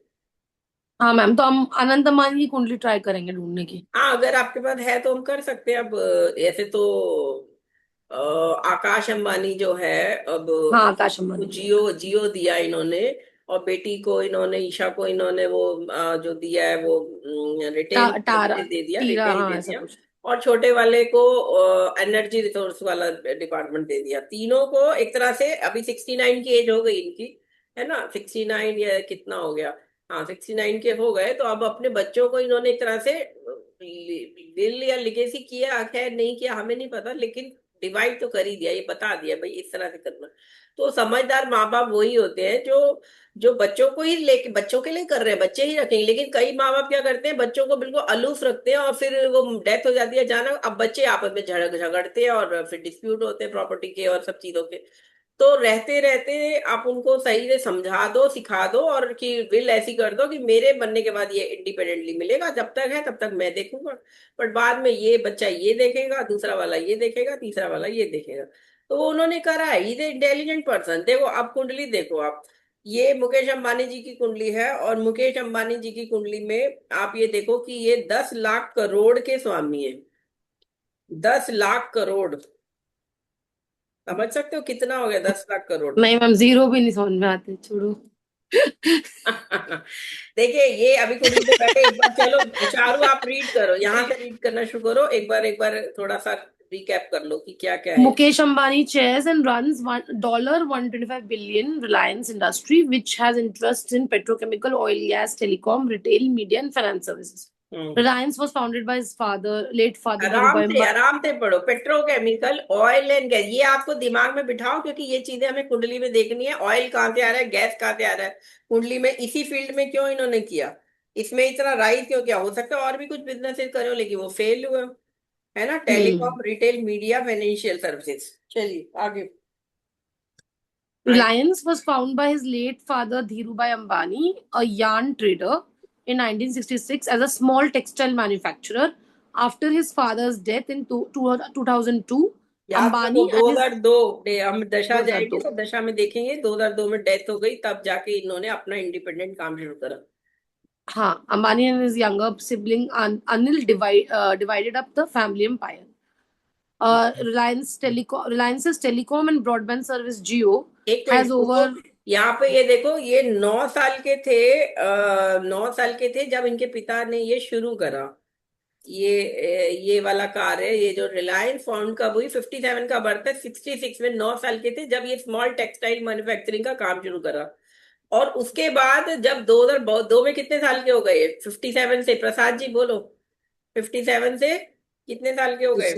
हाँ मैम, तो हम अनंत अंबानी की कुंडली ट्राई करेंगे ढूंढने की। हाँ, अगर आपके पास है तो हम कर सकते हैं। अब ऐसे तो अ, आकाश अंबानी जो है, अब हाँ आकाश वो अंबानी की। जियो जियो दिया इन्होंने, और बेटी को इन्होंने, ईशा को इन्होंने वो जो दिया है वो रिटेल टारा, दे दिया, टीरा, रिटेल हाँ दे ऐसा दिया। कुछ। और छोटे वाले को एनर्जी रिसोर्स वाला डिपार्टमेंट दे दिया। तीनों को एक तरह से, अभी 69 की एज हो गई इनकी, है ना, 69 या कितना हो गया, हाँ 69 के हो गए। तो अब अपने बच्चों को इन्होंने एक तरह से विल या लिगेसी किया, खैर नहीं किया हमें नहीं पता, लेकिन डिवाइड तो कर ही दिया, ये बता दिया भाई इस तरह से करना। तो समझदार माँ बाप वही होते हैं जो जो बच्चों को ही लेके, बच्चों के लिए कर रहे हैं, बच्चे ही रखेंगे। लेकिन कई माँ बाप क्या करते हैं, बच्चों को बिल्कुल अलूफ रखते हैं, और फिर वो डेथ हो जाती है अचानक, अब बच्चे आपस में झगड़ते हैं, और फिर डिस्प्यूट होते हैं प्रॉपर्टी के और सब चीजों के। तो रहते रहते आप उनको सही से समझा दो, सिखा दो, और कि विल ऐसी कर दो कि मेरे बनने के बाद ये इंडिपेंडेंटली मिलेगा, जब तक है तब तक मैं देखूंगा, बट बाद में ये बच्चा ये देखेगा, दूसरा वाला ये देखेगा, तीसरा वाला ये देखेगा। तो वो उन्होंने करा है, इज इंटेलिजेंट पर्सन। देखो आप कुंडली देखो आप, ये मुकेश अंबानी जी की कुंडली है, और मुकेश अंबानी जी की कुंडली में आप ये देखो कि ये 10 लाख करोड़ के स्वामी है। 10 लाख करोड़, समझ सकते हो कितना हो गया 10 लाख करोड़। नहीं मैम, जीरो भी नहीं समझ में आते, छोड़ो। देखिए ये अभी कुंडली पे बैठे, एक बार चलो चारू आप रीड करो, यहाँ से रीड करना शुरू करो, एक बार थोड़ा सा रिकैप कर लो कि क्या क्या है। Mukesh Ambani chairs and runs $125 billion Reliance Industry, which has interests in petrochemical, oil, gas, telecom, retail, media, and finance services. Reliance was founded by his father, late father Dhirubhai Ambani. आराम से पढ़ो, petrochemical, oil and gas, ये आपको दिमाग में बिठाओ, क्योंकि ये चीजें हमें कुंडली में देखनी है। ऑयल कहाँ से आ रहा है, गैस कहाँ से आ रहा है, कुंडली में इसी फील्ड में क्यों इन्होंने किया, इसमें इतना राइज क्यों किया। हो सकता है और भी कुछ बिजनेस करो, लेकिन वो फेल हुए, है ना। Telecom, retail, media, financial services. चलिए आगे। Reliance was founded by his late father Dhirubhai Ambani, a yarn trader, in 1966 as a small textile manufacturer. After his father's death in 2002, याद रखो Ambani and his 2002, हम दशा जाएंगे 2002 तो दशा में देखेंगे, 2002 में डेथ हो गई, तब जाके इन्होंने अपना इंडिपेंडेंट काम शुरू करा। हाँ, Ambani and his younger sibling Anil divided up the family empire. Reliance's telecom and broadband service Jio एक has मिनट over. रुको, यहाँ पे ये देखो, ये 9 साल के थे, 9 साल के थे जब इनके पिता ने ये शुरू करा। ये वाला कार है, ये जो रिलायंस फाउंड कब हुई, 57 का बर्थ है, 66 में 9 साल के थे जब ये स्मॉल टेक्सटाइल मैन्युफैक्चरिंग का काम शुरू करा। और उसके बाद जब 2002 में कितने साल के हो गए 57 से, प्रसाद जी बोलो, 57 से कितने साल के हो गए?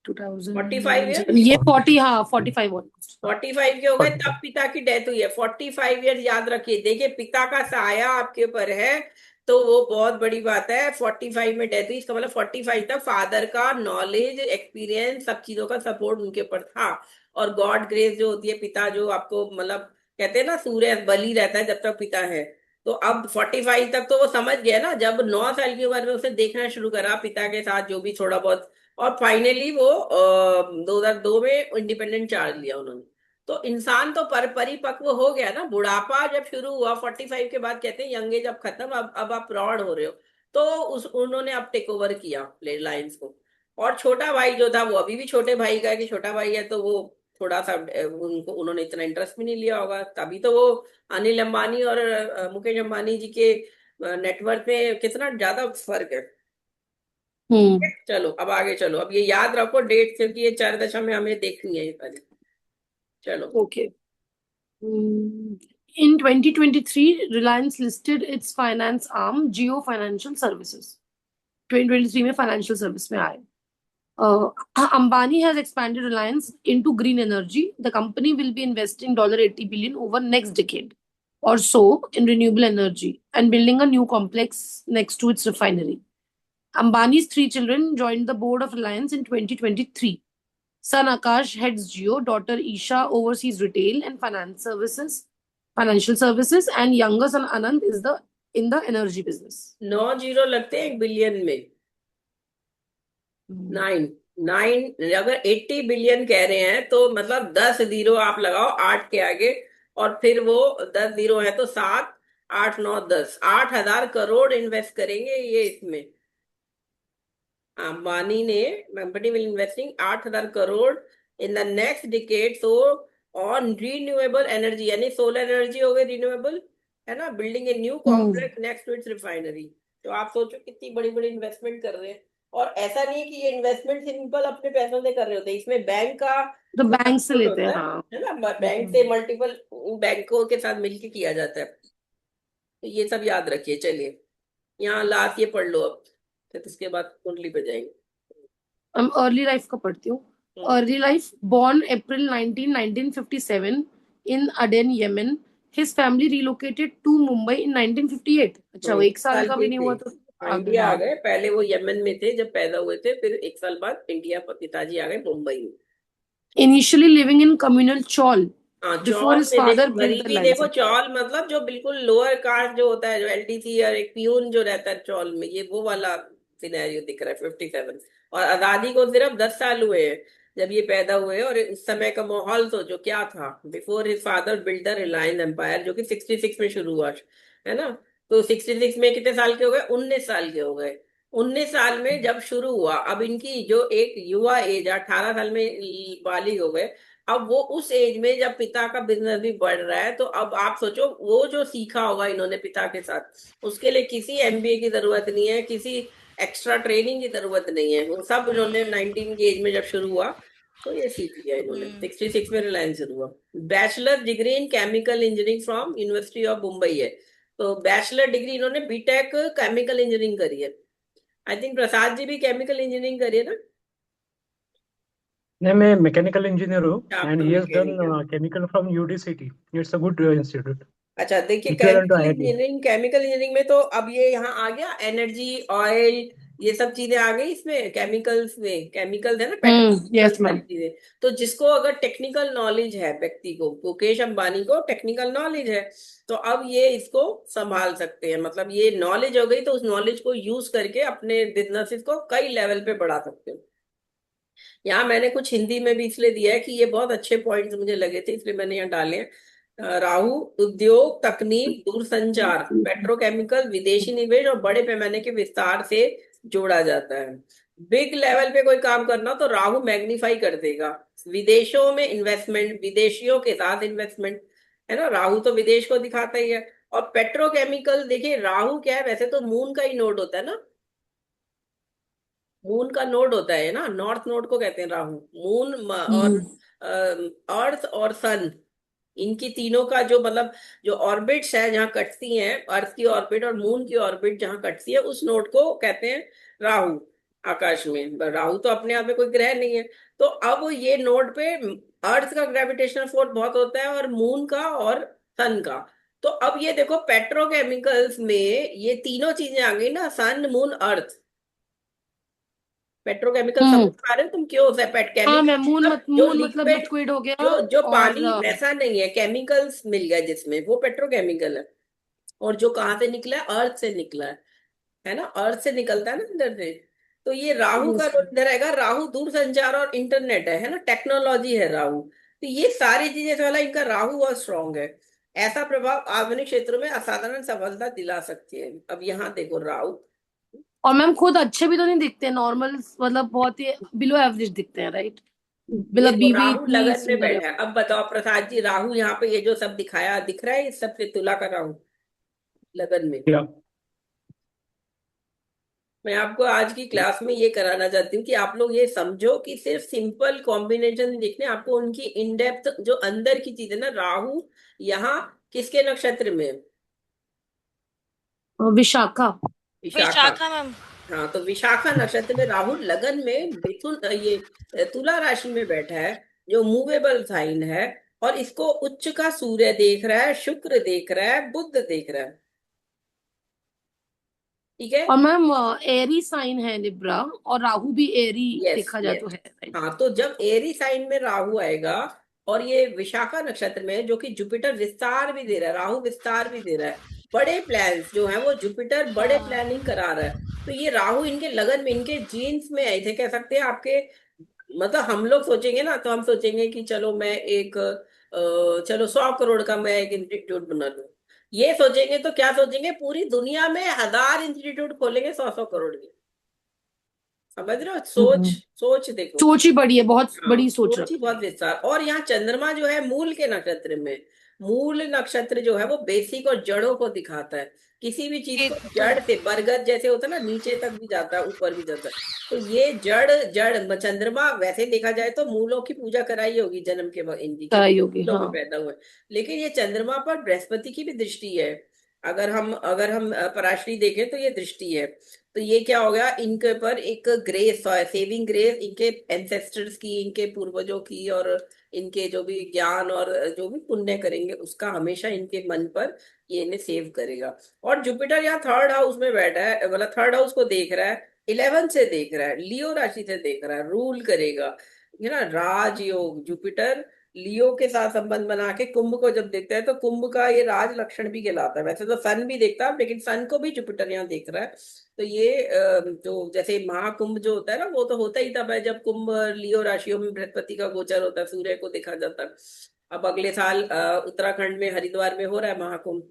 45 ईयर, ये 40, हाँ 45 ऑलमोस्ट। 45 के हो गए 45. तब पिता की डेथ हुई है। 45 ईयर याद रखिए, देखिए पिता का साया आपके ऊपर है तो वो बहुत बड़ी बात है। 45 में डेथ हुई, इसका मतलब 45 तक फादर का नॉलेज, एक्सपीरियंस, सब चीजों का सपोर्ट उनके ऊपर था। और गॉड ग्रेस जो होती है, पिता जो आपको मतलब कहते हैं ना, सूर्य बली रहता है जब तक पिता है। तो अब 45 तक तो वो समझ गया ना, जब 9 साल की उम्र में उसने देखना शुरू करा पिता के साथ जो भी थोड़ा बहुत, और फाइनली वो 2002 में इंडिपेंडेंट चार्ज लिया उन्होंने। तो इंसान तो परिपक्व हो गया ना, बुढ़ापा जब शुरू हुआ 45 के बाद, कहते हैं यंग एज अब खत्म, अब आप प्रौढ़ हो रहे हो। तो उन्होंने अब टेक ओवर किया रिलायंस को। और छोटा भाई जो था वो अभी भी छोटे भाई का है कि छोटा भाई है, तो वो थोड़ा सा उनको उन्होंने इतना इंटरेस्ट भी नहीं लिया होगा, तभी तो वो अनिल अंबानी और मुकेश अंबानी जी के नेटवर्क में कितना ज्यादा फर्क है। चलो अब आगे चलो, अब ये याद रखो डेट, क्योंकि ये 4 दशा में हमें देखनी है ये पहले। चलो Okay. In 2023, Reliance listed its finance arm, Jio Financial Services. 2023 में financial service में आए. Ambani has expanded Reliance into green energy. The company will be investing $80 billion over next decade or so in renewable energy and building a new complex next to its refinery. Ambani's 3 children joined the board of Reliance in 2023. Son Akash heads Jio, daughter Isha oversees retail and financial services, and younger son Anand is in the energy business. 9 zero लगते हैं 1 billion में, 9 अगर 80 billion कह रहे हैं तो मतलब 10 zero आप लगाओ 8 के आगे, और फिर वो 10 जीरो है तो 7, 8, 9, 10, 8,000 करोड़ इन्वेस्ट करेंगे ये इसमें। अंबानी ने, company will investing 8,000 crore in the next decade, so on renewable energy, यानी सोलर एनर्जी हो गई रिन्यूएबल, है ना, building a new complex next to its refinery. तो आप सोचो कितनी बड़ी बड़ी इन्वेस्टमेंट कर रहे हैं। और ऐसा नहीं है कि ये इन्वेस्टमेंट सिंपल अपने पैसों से कर रहे होते हैं, इसमें बैंक का तो बैंक से support लेते हैं, होता है, हाँ। है ना, बैंक से मल्टीपल बैंकों के साथ मिलकर किया जाता है। तो ये सब याद रखिए। चलिए यहाँ लास्ट ये पढ़ लो अब, फिर उसके बाद कुंडली पे जाएंगे। हम अर्ली लाइफ का पढ़ती हूँ। Early life, born April 19, 1957 in Aden, Yemen. His family relocated to Mumbai in 1958. अच्छा, वो 1 साल का भी नहीं हुआ तो इंडिया आ गए। पहले वो यमन में थे जब पैदा हुए थे, फिर 1 साल बाद इंडिया पर पिताजी आ गए मुंबई में। Initially living in communal chawl. हाँ, Before चौल his में father देखो, built the गरीबी line. देखो, चौल मतलब जो बिल्कुल लोअर कास्ट जो होता है, जो एलटीसी और एक प्यून जो रहता है चौल में, ये वो वाला सिनेरियो दिख रहा है 57। और आजादी को सिर्फ 10 साल हुए हैं जब ये पैदा हुए, और उस समय का माहौल सोचो क्या था। Before his father build the Reliance empire, जो कि 66 में शुरू हुआ, है ना। तो 66 में कितने साल के हो गए, 19 साल के हो गए। 19 साल में जब शुरू हुआ, अब इनकी जो एक युवा एज 18 साल में बालिग हो गए। अब वो उस एज में जब पिता का बिजनेस भी बढ़ रहा है, तो अब आप सोचो वो जो सीखा होगा इन्होंने पिता के साथ, उसके लिए किसी एमबीए की जरूरत नहीं है, किसी एक्स्ट्रा ट्रेनिंग की जरूरत नहीं है, वो सब उन्होंने 19 की एज में जब शुरू हुआ तो ये सीख लिया इन्होंने। 66 में रिलायंस शुरू हुआ। Bachelor degree in chemical engineering from university of Mumbai है। तो बैचलर डिग्री इन्होंने बीटेक केमिकल इंजीनियरिंग करी है। आई थिंक प्रसाद जी भी केमिकल इंजीनियरिंग करी है ना। नहीं, मैं मैकेनिकल इंजीनियर हूँ आप एंड तो he has done mechanical. Chemical from UDCT. It's a good institute, अच्छा देखिए, equivalent to chemical IIT. Engineering, chemical engineering में तो अब ये यहाँ आ गया, एनर्जी, ऑयल, ये सब चीजें आ गई इसमें। केमिकल्स में केमिकल्स है ना, पेट्रोकेमिकल Yes, सारी ma'am. चीजें। तो जिसको अगर टेक्निकल नॉलेज है, व्यक्ति को, मुकेश अंबानी को टेक्निकल नॉलेज है, तो अब ये इसको संभाल सकते हैं। मतलब ये नॉलेज हो गई तो उस नॉलेज को यूज करके अपने बिजनेसेस को कई लेवल पे बढ़ा सकते हो। यहाँ मैंने कुछ हिंदी में भी इसलिए दिया है कि ये बहुत अच्छे पॉइंट्स मुझे लगे थे, इसलिए मैंने यहाँ डाले हैं। राहु, उद्योग, तकनीक, दूरसंचार, पेट्रोकेमिकल, विदेशी निवेश और बड़े पैमाने के विस्तार से जोड़ा जाता है। बिग लेवल पे कोई काम करना तो राहु मैग्नीफाई कर देगा। विदेशों में इन्वेस्टमेंट, विदेशियों के साथ इन्वेस्टमेंट, है ना, राहु तो विदेश को दिखाता ही है। और पेट्रोकेमिकल, देखिए राहु क्या है, वैसे तो मून का ही नोड होता है ना, मून का नोड होता है ना, नॉर्थ नोड को कहते हैं राहु। मून और हम्म अर्थ और सन, इनकी तीनों का जो मतलब जो ऑर्बिट्स है जहाँ कटती हैं, अर्थ की ऑर्बिट और मून की ऑर्बिट जहाँ कटती है, उस नोड को कहते हैं राहु। आकाश में राहु तो अपने आप में कोई ग्रह नहीं है। तो अब ये नोड पे अर्थ का ग्रेविटेशनल फोर्स बहुत होता है, और मून का और सन का। तो अब ये देखो पेट्रोकेमिकल्स में ये तीनों चीजें आ गई ना, सन मून अर्थ। पेट्रोकेमिकल समझ हम्म पा रहे हो तुम, क्यों से पेट हाँ मैं केमिकल मतलब जो मून मतलब लिक्विड, लिक्विड हो गया। जो जो और पानी वैसा नहीं है, केमिकल्स मिल गया जिसमें, वो पेट्रोकेमिकल है। और जो कहाँ से निकला है, अर्थ से निकला है ना, अर्थ से निकलता है ना अंदर से। तो ये राहु का यस। रोल इधर आएगा। राहु दूर संचार और इंटरनेट है ना, टेक्नोलॉजी है राहु। तो ये सारी चीजें से वाला इनका राहु बहुत स्ट्रांग है। ऐसा प्रभाव आधुनिक क्षेत्रों में असाधारण सफलता दिला सकती है। अब यहाँ देखो राहु, और मैम खुद अच्छे भी तो नहीं दिखते, नॉर्मल मतलब बहुत ही बिलो एवरेज दिखते हैं, राइट? ये मतलब तो बीवी राहु इतनी लगन में सुंदर है। बैठा है। अब बताओ प्रसाद जी, राहु यहाँ पे ये जो सब दिखाया दिख रहा है, इस सबसे तुला का राहु लगन में। या मैं आपको आज की क्लास में ये कराना चाहती हूँ कि आप लोग ये समझो कि सिर्फ सिंपल कॉम्बिनेशन देखने, आपको उनकी इन डेप्थ जो अंदर की चीज है ना, राहु यहाँ किसके नक्षत्र में है? विशाखा। विशाखा। विशाखा मैम। हाँ, तो विशाखा नक्षत्र में राहु लगन में मिथुन ये तुला राशि में बैठा है, जो मूवेबल साइन है। और इसको उच्च का सूर्य देख रहा है, शुक्र देख रहा है, बुध देख रहा है। ठीक है। और मैम एरी साइन है लिब्रा, और राहु भी एरी यस देखा जाए तो यस। है, राइट? हाँ, तो जब एरी साइन में राहु आएगा, और ये विशाखा नक्षत्र में, जो कि जुपिटर विस्तार भी दे रहा है, राहु विस्तार भी दे रहा है, बड़े प्लान्स जो है वो जुपिटर बड़े हाँ। प्लानिंग करा रहा है। तो ये राहु इनके लगन में, इनके जीन्स में आई थे, कह सकते हैं आपके। मतलब हम लोग सोचेंगे ना, तो हम सोचेंगे कि चलो मैं एक चलो 100 करोड़ का मैं एक इंस्टीट्यूट बना लूं। ये सोचेंगे तो क्या सोचेंगे, पूरी दुनिया में 1000 इंस्टीट्यूट खोलेंगे 100 100 करोड़ के। समझ रहे हो, सोच, हम्म सोच देखो। सोच ही बड़ी है, बहुत हाँ, बड़ी सोच सोच ही रखती बहुत है। विस्तार। और यहाँ चंद्रमा जो है मूल के नक्षत्र में, मूल नक्षत्र जो है वो बेसिक और जड़ों को दिखाता है। किसी भी चीज को केतु। जड़ से, बरगद जैसे होता है ना, नीचे तक भी जाता है, ऊपर भी जाता है। तो ये जड़, चंद्रमा वैसे देखा जाए तो मूलों की पूजा कराई होगी जन्म के बाद इनकी, क्योंकि कराई होगी, मूलों हाँ। में पैदा हुए। लेकिन ये चंद्रमा पर बृहस्पति की भी दृष्टि है। अगर हम पराशरी देखें तो ये दृष्टि है। तो ये क्या हो गया, इनके पर एक ग्रेस, सेविंग ग्रेस इनके एंसेस्टर्स की, इनके पूर्वजों की, और इनके जो भी ज्ञान और जो भी पुण्य करेंगे उसका हमेशा इनके मन पर ये इन्हें सेव करेगा। और जुपिटर यहाँ थर्ड हाउस में बैठा है, मतलब थर्ड हाउस को देख रहा है, 11 से देख रहा है, लियो राशि से देख रहा है, रूल करेगा। है ना, राजयोग जुपिटर लियो के साथ संबंध बना के कुंभ को जब देखता है, तो कुंभ का ये राज लक्षण भी कहलाता है। वैसे तो सन भी देखता है, लेकिन सन को भी जुपिटर यहाँ देख रहा है। तो ये जो जैसे महाकुंभ जो होता है ना, वो तो होता ही तब है जब कुंभ लियो राशियों में बृहस्पति का गोचर होता है, सूर्य को देखा जाता है। अब अगले साल उत्तराखंड में हरिद्वार में हो रहा है महाकुंभ,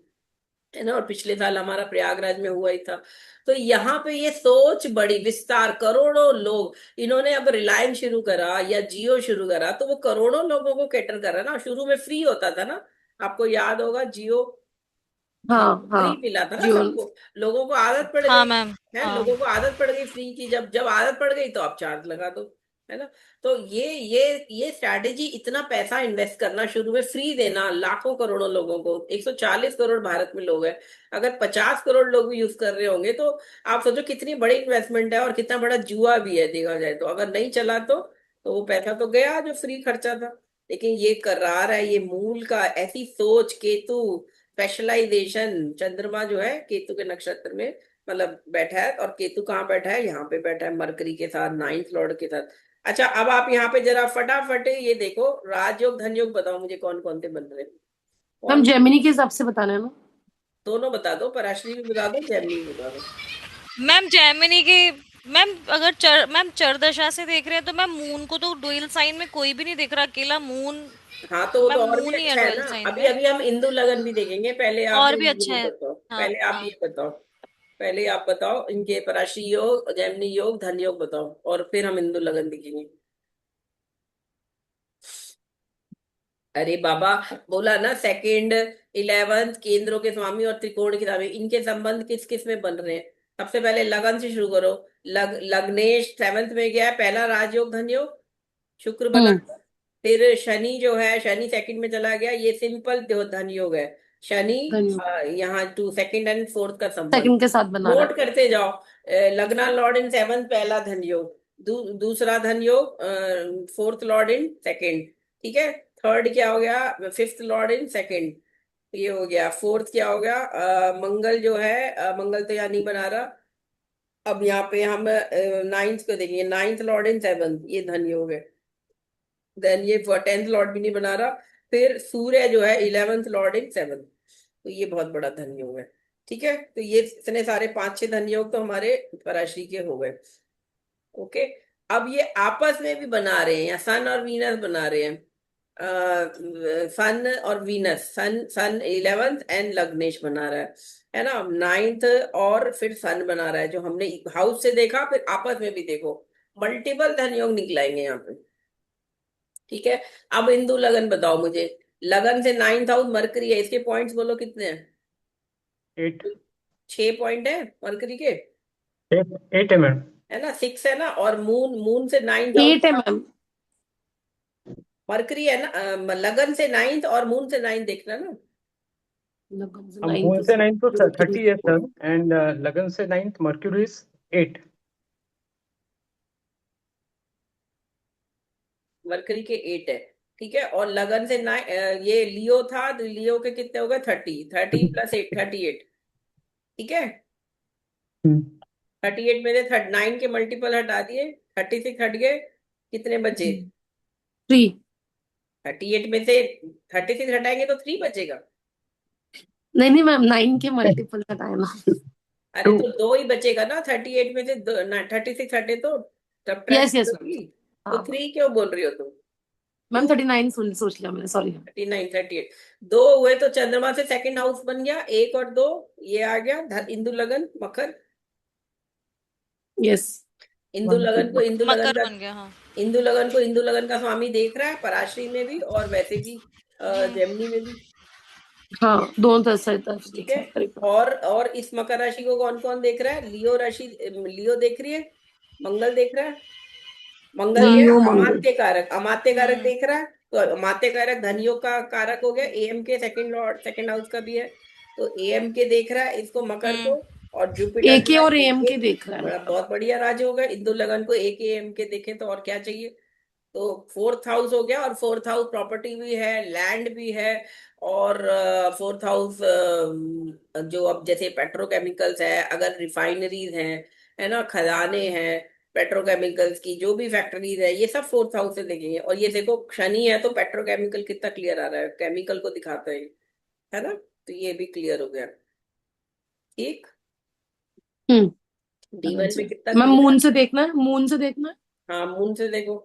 है ना, और पिछले साल हमारा प्रयागराज में हुआ ही था। तो यहाँ पे ये सोच बड़ी विस्तार, करोड़ों लोग, इन्होंने अब रिलायंस शुरू करा या जियो शुरू करा, तो वो करोड़ों लोगों को कैटर कर रहा है ना। शुरू में फ्री होता था ना, आपको याद होगा जियो, हाँ मतलब फ्री हाँ। मिला था ना जीवन। सबको। लोगों को आदत पड़ हाँ गई, मैम। है, हाँ। लोगों को आदत पड़ गई फ्री की। जब जब आदत पड़ गई तो आप चार्ज लगा दो, है ना। तो ये स्ट्रैटेजी, इतना पैसा इन्वेस्ट करना, शुरू में फ्री देना लाखों करोड़ों लोगों को, 140 करोड़ भारत में लोग हैं। अगर 50 करोड़ लोग भी यूज कर रहे होंगे, तो आप सोचो कितनी बड़ी इन्वेस्टमेंट है, और कितना बड़ा जुआ भी है देखा जाए तो। अगर नहीं चला तो वो पैसा तो गया जो फ्री खर्चा था। लेकिन ये करार है, ये मूल का, ऐसी सोच, केतु स्पेशलाइजेशन, चंद्रमा जो है केतु के नक्षत्र में मतलब बैठा है। और केतु कहाँ बैठा है, यहाँ पे बैठा है मरकरी के साथ, नाइन्थ लॉर्ड के साथ। अच्छा, अब आप यहाँ पे जरा फटाफट ये देखो, राजयोग धन योग बताओ मुझे कौन कौन से बन रहे हैं, मैम कौन। जेमिनी के हिसाब से बताना है ना? दोनों बता दो, पराशरी भी बता दो, जैमिनी भी बता दो। मैम जेमिनी की। मैम अगर मैम चरदशा से देख रहे हैं तो मैम मून को तो डुअल साइन में कोई भी नहीं दिख रहा, अकेला मून। हाँ, तो वो तो मैम और भी मून ही है अच्छा है ना। डुअल साइन अभी में। अभी हम इंदु लगन भी देखेंगे, पहले आप और भी अच्छा ये है। बताओ, हाँ पहले आप हाँ। ये बताओ, पहले आप बताओ इनके पराशरी योग, जैमिनी योग, धन योग बताओ, और फिर हम इंदु लगन देखेंगे। अरे बाबा, बोला ना सेकंड, 11th केंद्रों के स्वामी और त्रिकोण के स्वामी, इनके संबंध किस किस में बन रहे हैं। सबसे पहले लगन से शुरू करो। लग्नेश 7th में गया है, पहला राजयोग धन योग, शुक्र बना। हम्म। फिर शनि जो है, शनि सेकंड में चला गया, ये सिंपल धन योग है। शनि धन्यवाद। यहाँ टू सेकंड एंड फोर्थ का संबंध सेकंड के साथ बना रहा नोट करते जाओ। लग्ना लॉर्ड इन 7th, पहला धन योग। दूसरा धन योग, 4th लॉर्ड इन सेकंड। ठीक है। थर्ड क्या हो गया, 5th लॉर्ड इन सेकंड, ये हो गया। फोर्थ क्या हो गया, मंगल जो है, मंगल तो यहाँ नहीं बना रहा। अब यहाँ पे हम 9th को देखेंगे, 9th लॉर्ड इन 7th, ये धन योग है। देन ये 10th लॉर्ड भी नहीं बना रहा। फिर सूर्य जो है 11th लॉर्ड इन 7th, तो ये बहुत बड़ा धन योग है। ठीक है, तो ये इतने सारे 5-6 धन योग तो हमारे पराशरी के हो गए। ओके। अब ये आपस में भी बना रहे हैं, या सन और वीनस बना रहे हैं। सन और Venus, sun sun 11th and लग्नेश बना रहा है ना, 9th, और फिर सन बना रहा है, जो हमने हाउस से देखा, फिर आपस में भी देखो, मल्टीपल धन योग निकलाएंगे यहाँ पे। ठीक है। अब इंदु लगन बताओ मुझे। लगन से 9th हाउस मरकरी है, इसके पॉइंट्स बोलो कितने हैं। 8। 6 पॉइंट है मरकरी के, 8 है मैम। है ना। 6 है ना, और मून, मून से 9th हाउस, 8 है मैम। मरकरी है ना। लगन से 9th और मून से 9th देखना ना। लगन से हम 9 मून तो से 9 तो मरकरी 30 है सर, एंड लगन से 9 मर्क्यूरी इज 8। मरकरी के 8 है। ठीक है। और लगन से 9, ये लियो था, तो लियो के कितने हो गए, 30 प्लस 8, 38। ठीक है। 38 में से 9 के मल्टीपल हटा दिए, 36 हट गए, कितने बचे। 3। 38 में से 36 हटाएंगे तो 3 बचेगा। नहीं नहीं मैम, 9 के मल्टीपल हटाए ना। अरे तो 2 ही बचेगा ना, 38 में से 36 हटे तो यस सब्ट्रैक्ट यस मैम। करोगी। तो हाँ 3 क्यों बोल रही हो तुम। मैम, क्यों। 39 सोच लिया मैंने, सॉरी। 39, 38, 2 हुए तो चंद्रमा से सेकंड हाउस बन गया, 1 और 2, ये आ गया इंदु लगन मकर। यस। इंदु लगन को इंदु लगन मकर का, बन गया, हाँ। इंदु लगन को इंदु लगन का स्वामी देख रहा है, पराशरी में भी और वैसे भी जेमिनी में भी। हाँ, दोनों तरफ से ठीक ठीक है। है, करेक्ट। और इस मकर राशि को कौन कौन देख रहा है, लियो राशि, लियो देख रही है, मंगल देख रहा है। मंगल क्या लियो है, मंगल। अमात्य कारक, अमात्य कारक हम्म। देख रहा है। तो अमात्य कारक धनियों का कारक हो गया, एएम के सेकंड लॉर्ड, सेकंड हाउस का भी है, तो एएम के देख रहा है इसको, मकर को। हम्म। और जुपिटर जो एके है और एम AK, के देख रहा है मैम। बहुत बढ़िया राज होगा। इंदु लगन को AK AM के देखें तो और क्या चाहिए। तो 4th हाउस हो गया, और 4th हाउस प्रॉपर्टी भी है, लैंड भी है। और 4th हाउस जो अब जैसे पेट्रोकेमिकल्स है, अगर रिफाइनरीज हैं, है ना, खदानें हैं, पेट्रोकेमिकल्स की जो भी फैक्ट्रीज है, ये सब 4th हाउस से देखेंगे। और ये देखो शनि है, तो पेट्रोकेमिकल कितना क्लियर आ रहा है, केमिकल को दिखाता है ना, तो ये भी क्लियर हो गया। ठीक। हम्म। D1 में कितना मैम, क्लियर है। मून से देखना है, मून से देखना है। हाँ, मून से देखो।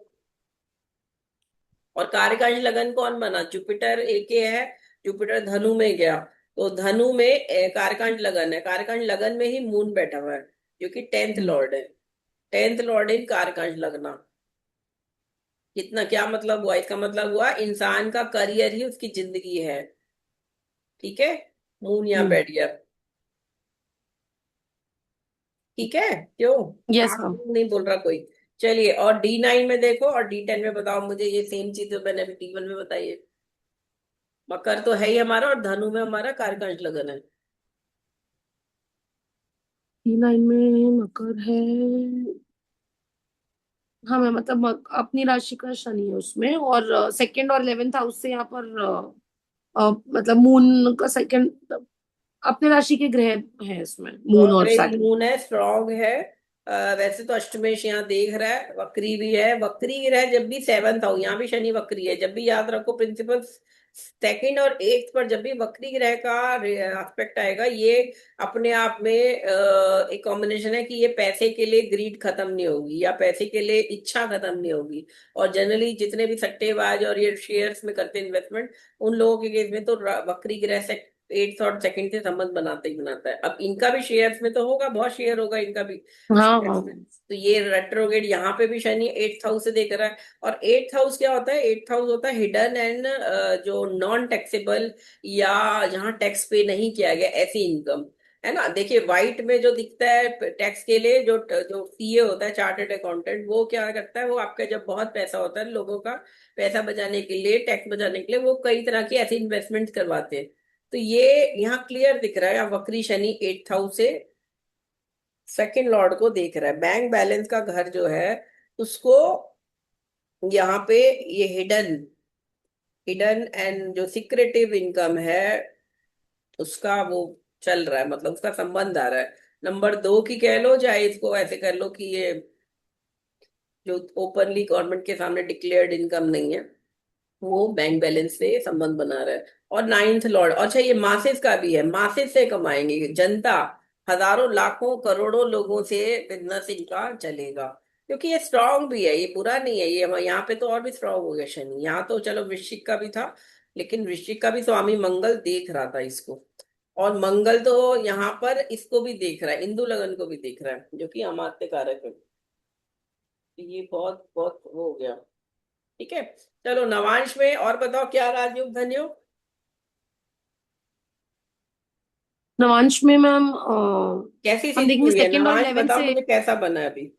और कार्यकांश लगन कौन बना, जुपिटर AK है, जुपिटर धनु में गया, तो धनु में कार्यकांश लगन है, कार्यकांश लगन में ही मून बैठा हुआ है, जो कि 10th लॉर्ड है। 10th लॉर्ड इन कार्यकांश लगना। कितना, क्या मतलब हुआ, इसका मतलब हुआ इंसान का करियर ही उसकी जिंदगी है। ठीक है। मून यहाँ बैठ गया। ठीक है। क्यों, यस आप मैम। नहीं बोल रहा कोई। चलिए, और D9 में देखो, और D10 में बताओ मुझे, ये सेम चीज जो मैंने अभी D1 में बताई है। मकर तो है ही हमारा, और धनु में हमारा कार्यकांश लगन है। D9 में मकर है। हाँ मैम, मतलब अपनी राशि का शनि है उसमें, और सेकंड और 11th हाउस से यहाँ पर मतलब मून का सेकंड, अपनी राशि के ग्रह है इसमें, तो मून और अंग्रेजी सैटर्न। मून है, स्ट्रॉन्ग है। वैसे तो अष्टमेश यहाँ देख रहा है, वक्री भी है, वक्री ग्रह जब भी 7th हाउस, यहाँ भी शनि वक्री है, जब भी याद रखो प्रिंसिपल, सेकंड और 8th पर जब भी वक्री ग्रह का एस्पेक्ट आएगा, ये अपने आप में एक कॉम्बिनेशन है कि ये पैसे के लिए ग्रीड खत्म नहीं होगी, या पैसे के लिए इच्छा खत्म नहीं होगी। और जनरली जितने भी सट्टेबाज और ये शेयर्स में करते इन्वेस्टमेंट, उन लोगों के केस में तो वक्री ग्रह से एट्थ और सेकंड से संबंध बनाता ही बनाता है। अब इनका भी शेयर्स में तो होगा, बहुत शेयर होगा इनका भी हाँ शेयर्स हाँ में। तो ये रेट्रोगेट यहाँ पे भी शनि एट्थ हाउस से देख रहा है। और एट्थ हाउस क्या होता है? एट्थ हाउस होता है हिडन एंड जो नॉन टैक्सेबल या जहाँ टैक्स पे नहीं किया गया ऐसी इनकम, है ना। देखिए व्हाइट में जो दिखता है टैक्स के लिए, जो जो सीए होता है चार्टर्ड अकाउंटेंट, वो क्या करता है, वो आपका जब बहुत पैसा होता है लोगों का, पैसा बचाने के लिए, टैक्स बचाने के लिए वो कई तरह की ऐसी इन्वेस्टमेंट करवाते हैं। तो ये यहाँ क्लियर दिख रहा है, वक्री शनि एट्थ हाउस से सेकंड लॉर्ड को देख रहा है। बैंक बैलेंस का घर जो है उसको यहाँ पे ये हिडन हिडन एंड जो सिक्रेटिव इनकम है उसका वो चल रहा है, मतलब उसका संबंध आ रहा है। नंबर दो की कह लो, चाहे इसको ऐसे कर लो कि ये जो ओपनली गवर्नमेंट के सामने डिक्लेयर्ड इनकम नहीं है, वो बैंक बैलेंस से संबंध बना रहा है। और नाइन्थ लॉर्ड, अच्छा ये मासेस का भी है, मासेस से कमाएंगे जनता, हजारों लाखों करोड़ों लोगों से बिजनेस इनका चलेगा, क्योंकि ये स्ट्रांग भी है, ये बुरा नहीं है। ये यहाँ पे तो और भी स्ट्रांग हो गया शनि। यहाँ तो चलो वृश्चिक का भी था, लेकिन वृश्चिक का भी स्वामी मंगल देख रहा था इसको, और मंगल तो यहाँ पर इसको भी देख रहा है, इंदु लगन को भी देख रहा है, जो कि अमात्य कारक है। तो ये बहुत बहुत वो हो गया। ठीक है, चलो नवांश में और बताओ क्या राजयोग धनयोग। नवांश में मैम कैसी हम स्थिति देखेंगे हुई है सेकंड और नवांश, 11 बताओ से। मुझे कैसा बना है अभी।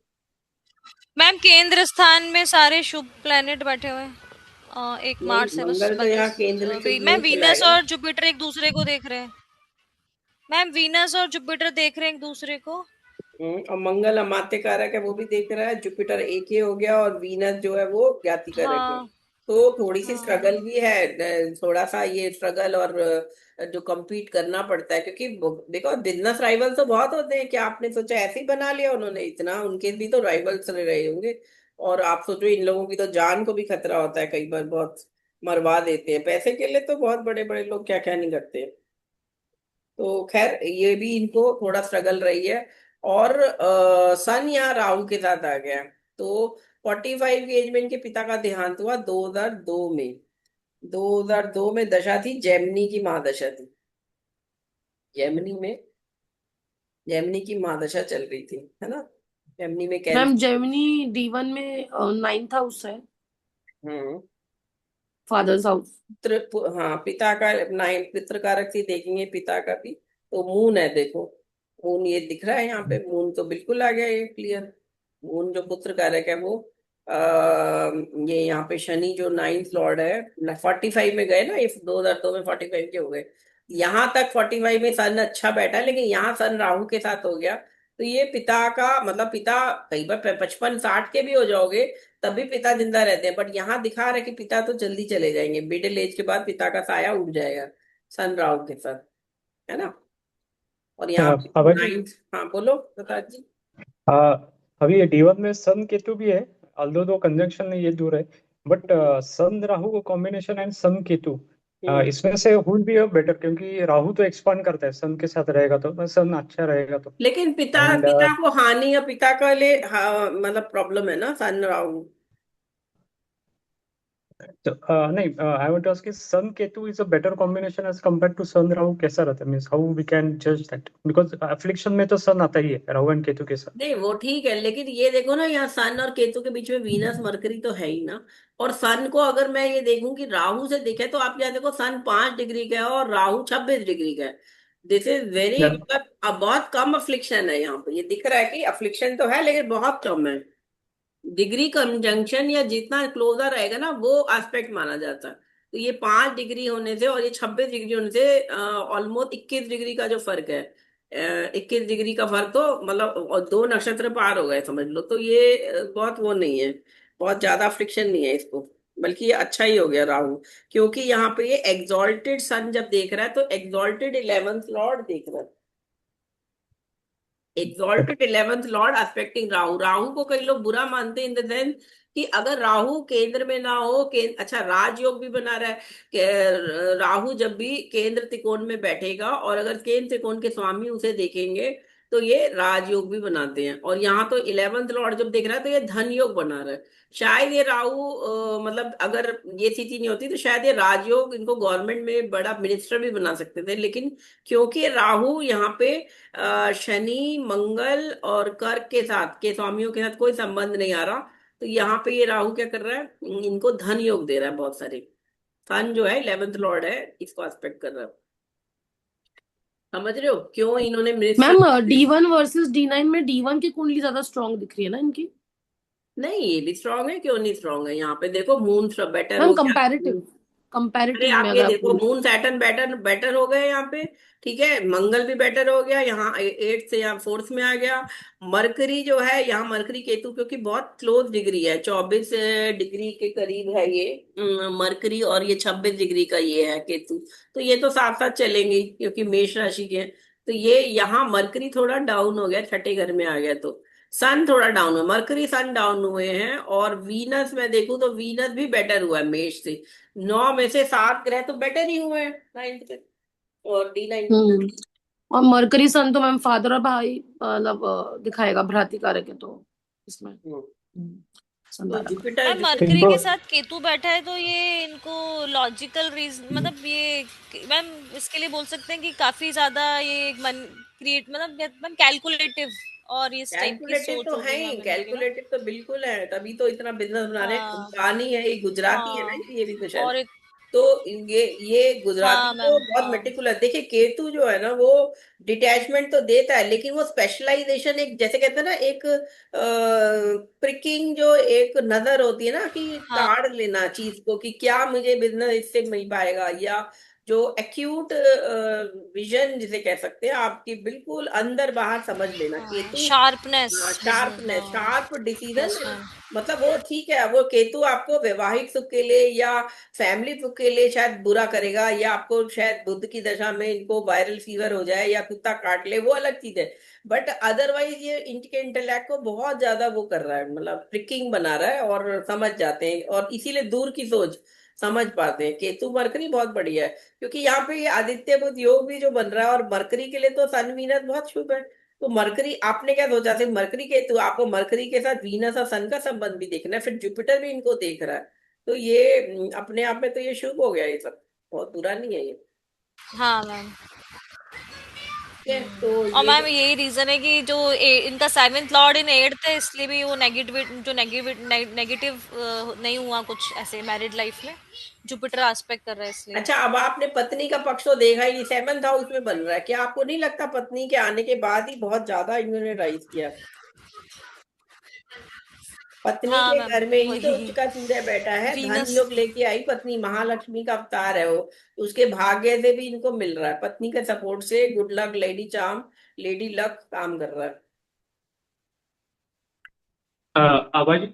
मैम केंद्र स्थान में सारे शुभ प्लेनेट बैठे हुए हैं। एक नहीं, मार्स है बस, मंगल तो बाकी यहाँ केंद्र में शुभ मैम नहीं वीनस चलाएगा। और जुपिटर एक दूसरे को देख रहे हैं। मैम वीनस और जुपिटर देख रहे हैं एक दूसरे को। और मंगल अमात्य कारक है, वो भी देख रहा है। जुपिटर एक ही हो गया, और वीनस जो है वो ज्ञाति कारक है। हाँ तो थोड़ी सी हाँ। स्ट्रगल भी है, थोड़ा सा ये स्ट्रगल और जो compete करना पड़ता है, क्योंकि देखो बिजनेस राइवल तो बहुत होते हैं। क्या आपने सोचा ऐसे ही बना लिया उन्होंने इतना? उनके भी तो राइवल्स रहे होंगे। और आप सोचो इन लोगों की तो जान को भी खतरा होता है, कई बार बहुत मरवा देते हैं पैसे के लिए, तो बहुत बड़े बड़े लोग क्या क्या नहीं करते। तो खैर ये भी इनको थोड़ा स्ट्रगल रही है। और सन यहाँ राहु के साथ आ गया है। तो 45 की एज में इनके पिता का देहांत हुआ 2002 में। 2002 में दशा थी जेमिनी की महादशा थी। जेमिनी में, जेमिनी की महादशा चल रही थी, है ना। जेमिनी में मैम कैंसर। जेमिनी D1 में 9th हाउस है, हम्म। Fathers house. हाँ पिता का नाइन पितृ कारक थी, देखेंगे पिता का भी। तो मून है देखो, मून ये दिख रहा है यहाँ पे, मून तो बिल्कुल आ गया ये क्लियर। मून जो पुत्र कारक है वो आ, ये यहाँ पे शनि जो नाइन्थ लॉर्ड है 45 में गए ना, ये 2002 में 45 के हो गए। यहाँ तक 45 में सन अच्छा बैठा, लेकिन यहाँ सन राहु के साथ हो गया। तो ये पिता का मतलब, पिता कई बार 55-60 के भी हो जाओगे तब भी पिता जिंदा रहते हैं, बट यहाँ दिखा रहा है कि पिता तो जल्दी चले जाएंगे, मिडिल एज के बाद पिता का साया उड़ जाएगा सन राहु के साथ, है ना। और यहाँ पे अभय जी, नाइन्थ, हाँ बोलो प्रताप जी। अभी ये D1 में सन केतु भी है, ऑल्दो दो कंजंक्शन में ये दूर है, बट सन राहु को कॉम्बिनेशन एंड सन केतु, हम्म। इसमें से हुड बी बेटर, क्योंकि राहु तो एक्सपांड करता है सन के साथ रहेगा तो, सन अच्छा रहेगा तो। लेकिन पिता एंड पिता को हानि या पिता का लिए हाँ, मतलब प्रॉब्लम है ना सन राहु। तो नहीं, I want to ask sun Ketu is a better combination as compare to sun Rahu, कैसा रहता है, मींस हाउ वी कैन जज दैट, बिकॉज एफ्लिक्शन में तो सन आता ही है राहु एंड केतु के साथ। नहीं वो ठीक है, लेकिन ये देखो ना, यहाँ सन और केतु के बीच में वीनस मरकरी तो है ही ना। और सन को अगर मैं ये देखूं कि राहु से देखे, तो आप यहाँ देखो सन 5 डिग्री का है और राहु 26 डिग्री का है। This is very, Yeah. मतलब अब बहुत कम अफ्लिक्शन है यहाँ पे, ये दिख रहा है कि अफ्लिक्शन तो है लेकिन बहुत कम है। डिग्री कंजंक्शन या जितना क्लोजर रहेगा ना वो एस्पेक्ट माना जाता है। तो ये 5 डिग्री होने से और ये 26 डिग्री होने से ऑलमोस्ट 21 डिग्री का जो फर्क है, 21 डिग्री का फर्क, तो मतलब और दो नक्षत्र पार हो गए समझ लो। तो ये बहुत वो नहीं है, बहुत ज्यादा फ्रिक्शन नहीं है इसको, बल्कि ये अच्छा ही हो गया राहु। क्योंकि यहाँ पे ये एग्जॉल्टेड सन जब देख रहा है तो एग्जॉल्टेड 11th लॉर्ड देख रहा है। Exalted 11th Lord expecting Rahu. Rahu को कई लोग बुरा मानते हैं इन द सेंस कि अगर राहु केंद्र में ना हो, अच्छा राजयोग भी बना रहा है राहु जब भी केंद्र त्रिकोण में बैठेगा, और अगर केंद्र त्रिकोण के स्वामी उसे देखेंगे तो ये राजयोग भी बनाते हैं। और यहाँ तो 11th लॉर्ड जब देख रहा है तो ये धन योग बना रहा है। शायद ये राहु मतलब अगर ये स्थिति नहीं होती तो शायद ये राजयोग इनको गवर्नमेंट में बड़ा मिनिस्टर भी बना सकते थे, लेकिन क्योंकि राहु यहाँ पे शनि मंगल और कर्क के साथ के स्वामियों के साथ कोई संबंध नहीं आ रहा, तो यहाँ पे ये राहु क्या कर रहा है, इनको धन योग दे रहा है बहुत सारे। सन जो है 11th लॉर्ड है, इसको एस्पेक्ट कर रहा है। समझ रहे हो क्यों इन्होंने minister. Ma'am D1 versus D9 में D1 की कुंडली ज्यादा स्ट्रांग दिख रही है ना इनकी। नहीं ये भी स्ट्रांग है, क्यों नहीं स्ट्रांग है, यहाँ पे देखो मून बेटर मैम हो गया। कंपैरेटिव अरे कंपैरेटिव में आप ये अगर आप देखो बोलो। मून सैटर्न बेटर बेटर हो गए यहाँ पे। ठीक है, मंगल भी बेटर हो गया, यहाँ 8 से यहाँ 4th में आ गया। मरकरी जो है यहाँ, मरकरी केतु क्योंकि बहुत क्लोज डिग्री है, 24 डिग्री के करीब है ये मरकरी, और ये 26 डिग्री का ये है केतु। तो ये तो साथ साथ चलेंगे क्योंकि मेष राशि के हैं। तो ये यहाँ मरकरी थोड़ा डाउन हो गया, छठे घर में आ गया, तो सन थोड़ा डाउन हुआ, मरकरी सन डाउन हुए हैं। और वीनस में देखूं तो वीनस भी बेटर हुआ है मेष से। 9 में से 7 ग्रह तो बेटर ही हुए हैं 9th पे और D9 पे। हम्म। और मरकरी सन तो मैम फादर और भाई मतलब दिखाएगा, भ्राति कारक है तो इसमें सन तो 12 का। जुपिटर मैम जुपिटर मरकरी इनको के साथ केतु बैठा है तो ये इनको लॉजिकल रीजन मतलब ये मैम इसके लिए बोल सकते हैं कि काफी ज्यादा ये मन क्रिएट मतलब मैम कैलकुलेटिव और इस टाइप की कैलकुलेटिव सोच तो है होगी ही, मैम इनकी ना। कैलकुलेटिव तो बिल्कुल है, तभी तो इतना बिजनेस बना रहे हैं। हाँ अंबानी है, ये गुजराती है ना, हाँ ये भी तो शायद। और तो ये गुजराती हाँ तो मैम बहुत हाँ मेटिकुलस, देखिए केतु जो है ना वो डिटैचमेंट तो देता है, लेकिन वो स्पेशलाइजेशन, एक जैसे कहते हैं ना, एक प्रिकिंग जो एक नजर होती है ना, कि हाँ ताड़ लेना चीज को कि क्या मुझे बिजनेस इससे मिल पाएगा, या जो एक्यूट विजन जिसे कह सकते हैं, आपकी बिल्कुल अंदर बाहर समझ लेना, हाँ केतु। शार्पनेस हाँ बिजनेस शार्पनेस, हाँ शार्प डिसीजन। यस मैम मतलब वो ठीक है, वो केतु आपको वैवाहिक सुख के लिए या फैमिली सुख के लिए शायद बुरा करेगा, या आपको शायद बुध की दशा में इनको वायरल फीवर हो जाए या कुत्ता काट ले, वो अलग चीज है। बट अदरवाइज ये इनके इंटेलेक्ट को बहुत ज्यादा वो कर रहा है, मतलब ट्रिकिंग बना रहा है, और समझ जाते हैं, और इसीलिए दूर की सोच समझ पाते हैं। केतु मरकरी बहुत बढ़िया है, क्योंकि यहाँ पे ये आदित्य बुध योग भी जो बन रहा है, और मरकरी के लिए तो सन वीनस बहुत शुभ है। तो मरकरी, आपने क्या सोचा सिर्फ मरकरी के, तो आपको मरकरी के साथ वीनस और सन का संबंध भी देखना है, फिर जुपिटर भी इनको देख रहा है। तो ये अपने आप में तो ये शुभ हो गया, ये सब बहुत बुरा नहीं है ये। हाँ मैम ठीक है, तो और ये मैम यही रीजन है कि जो इनका 7th लॉर्ड इन 8th है इसलिए भी वो नेगेटिव नहीं हुआ कुछ ऐसे मैरिड लाइफ में जुपिटर एस्पेक्ट कर रहा है इसलिए। अच्छा, अब आपने पत्नी का पक्ष तो देखा ही नहीं, 7th हाउस में बन रहा है, क्या आपको नहीं लगता पत्नी के आने के बाद ही बहुत ज्यादा इन्होंने राइज किया। पत्नी हाँ के मैम घर में ही तो उच्च वही का सूर्य बैठा है, धन वीनस योग लेके आई पत्नी, महालक्ष्मी का अवतार है वो। उसके भाग्य से भी इनको मिल रहा है, पत्नी के सपोर्ट से, good luck lady charm, lady luck काम कर रहा है। आवाज।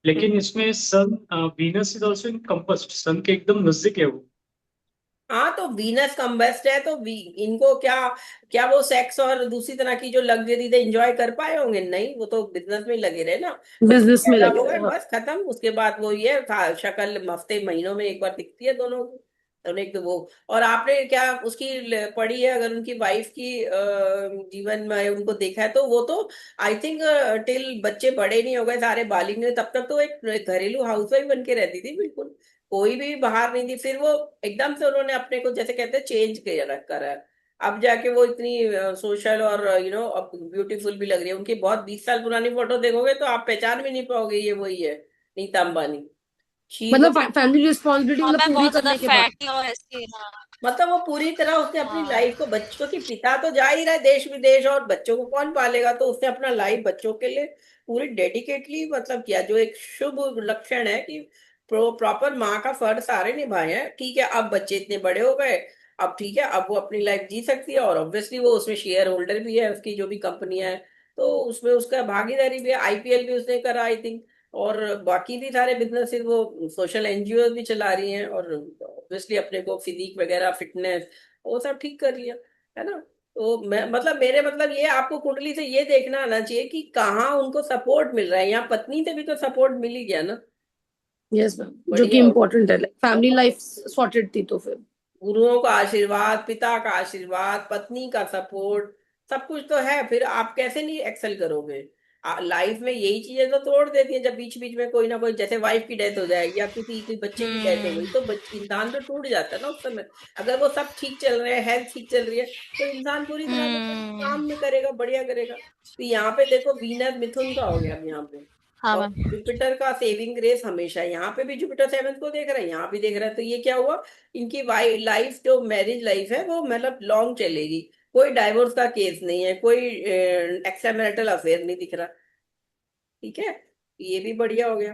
लेकिन इसमें सन, वीनस इज ऑल्सो इन कंपस्ट, सन के एकदम नजदीक है वो। हाँ तो वीनस कम्बस्ट है, तो इनको क्या, क्या वो सेक्स और दूसरी तरह की जो लग्जरी थे एंजॉय कर पाए होंगे, नहीं, वो तो बिजनेस में ही लगे रहे ना। बच्चे बिजनेस में पैदा लगे हो हुए गए, हैं, हाँ। बस खत्म, उसके बाद वो ये शक्ल हफ्ते महीनों में एक बार दिखती है दोनों की। तो एक तो वो, और आपने क्या उसकी पढ़ी है, अगर उनकी वाइफ की जीवन में उनको देखा है, तो वो तो आई थिंक टिल बच्चे बड़े नहीं हो गए सारे बालिग नहीं, तब तक तो एक घरेलू हाउसवाइफ बन के रहती थी बिल्कुल, कोई भी बाहर नहीं थी। फिर वो एकदम से उन्होंने अपने को जैसे कहते हैं चेंज किया करा है। अब जाके वो इतनी सोशल और अब ब्यूटीफुल भी लग रही है। उनकी बहुत 20 साल पुरानी फोटो देखोगे तो आप पहचान भी नहीं पाओगे ये वही है, नीता अंबानी। शी मतलब वाज, फैमिली रिस्पॉन्सिबिलिटी हाँ मतलब मैम पूरी बहुत ज्यादा करने के बाद। फैटी और ऐसी हाँ मतलब वो पूरी तरह उसने अपनी हाँ लाइफ को, बच्चों की, पिता तो जा ही रहा है देश विदेश, और बच्चों को कौन पालेगा, तो उसने अपना लाइफ बच्चों के लिए पूरी डेडिकेटली मतलब किया, जो एक शुभ लक्षण है कि प्रॉपर माँ का फर्ज सारे निभाए हैं। ठीक है, अब बच्चे इतने बड़े हो गए, अब ठीक है, अब वो अपनी लाइफ जी सकती है, और ऑब्वियसली वो उसमें शेयर होल्डर भी है, उसकी जो भी कंपनियां है, तो उसमें उसका भागीदारी भी है, IPL भी उसने करा आई थिंक, और बाकी भी सारे बिजनेसेस वो सोशल एनजीओ भी चला रही हैं, और ऑब्वियसली अपने को फिजिक वगैरह फिटनेस वो सब ठीक कर लिया, है ना। तो मैं मतलब मेरे मतलब ये आपको कुंडली से ये देखना आना चाहिए कि कहाँ उनको सपोर्ट मिल रहा है, यहाँ पत्नी से भी तो सपोर्ट मिल ही गया ना। यस मैम, जो कि बढ़िया हो इम्पोर्टेंट है, फैमिली गया। लाइफ सॉर्टेड थी तो फिर। गुरुओं का आशीर्वाद, पिता का आशीर्वाद, पत्नी का सपोर्ट, सब कुछ तो है, फिर आप कैसे नहीं एक्सेल करोगे? लाइफ में यही चीजें तो तोड़ देती हैं, जब बीच बीच में कोई ना कोई, जैसे वाइफ की डेथ हो जाएगी या किसी कोई बच्चे की डेथ हो गई, तो इंसान तो टूट जाता है ना उस समय। अगर वो सब ठीक चल रहे हैं, हेल्थ ठीक चल रही है, तो इंसान पूरी तरह से फिर हम्म। काम में करेगा, बढ़िया करेगा। तो यहाँ पे देखो, वीनस मिथुन का हो गया अब यहाँ पे, हाँ और मैम। जुपिटर का सेविंग ग्रेस हमेशा, यहाँ पे भी जुपिटर सेवंथ को देख रहा है, यहाँ भी देख रहा है, तो ये क्या हुआ, इनकी लाइफ, जो मैरिज लाइफ है वो मतलब लॉन्ग चलेगी। कोई डाइवोर्स का केस नहीं है, कोई एक्स्ट्रा मैरिटल अफेयर नहीं दिख रहा। ठीक है, ये भी बढ़िया हो गया।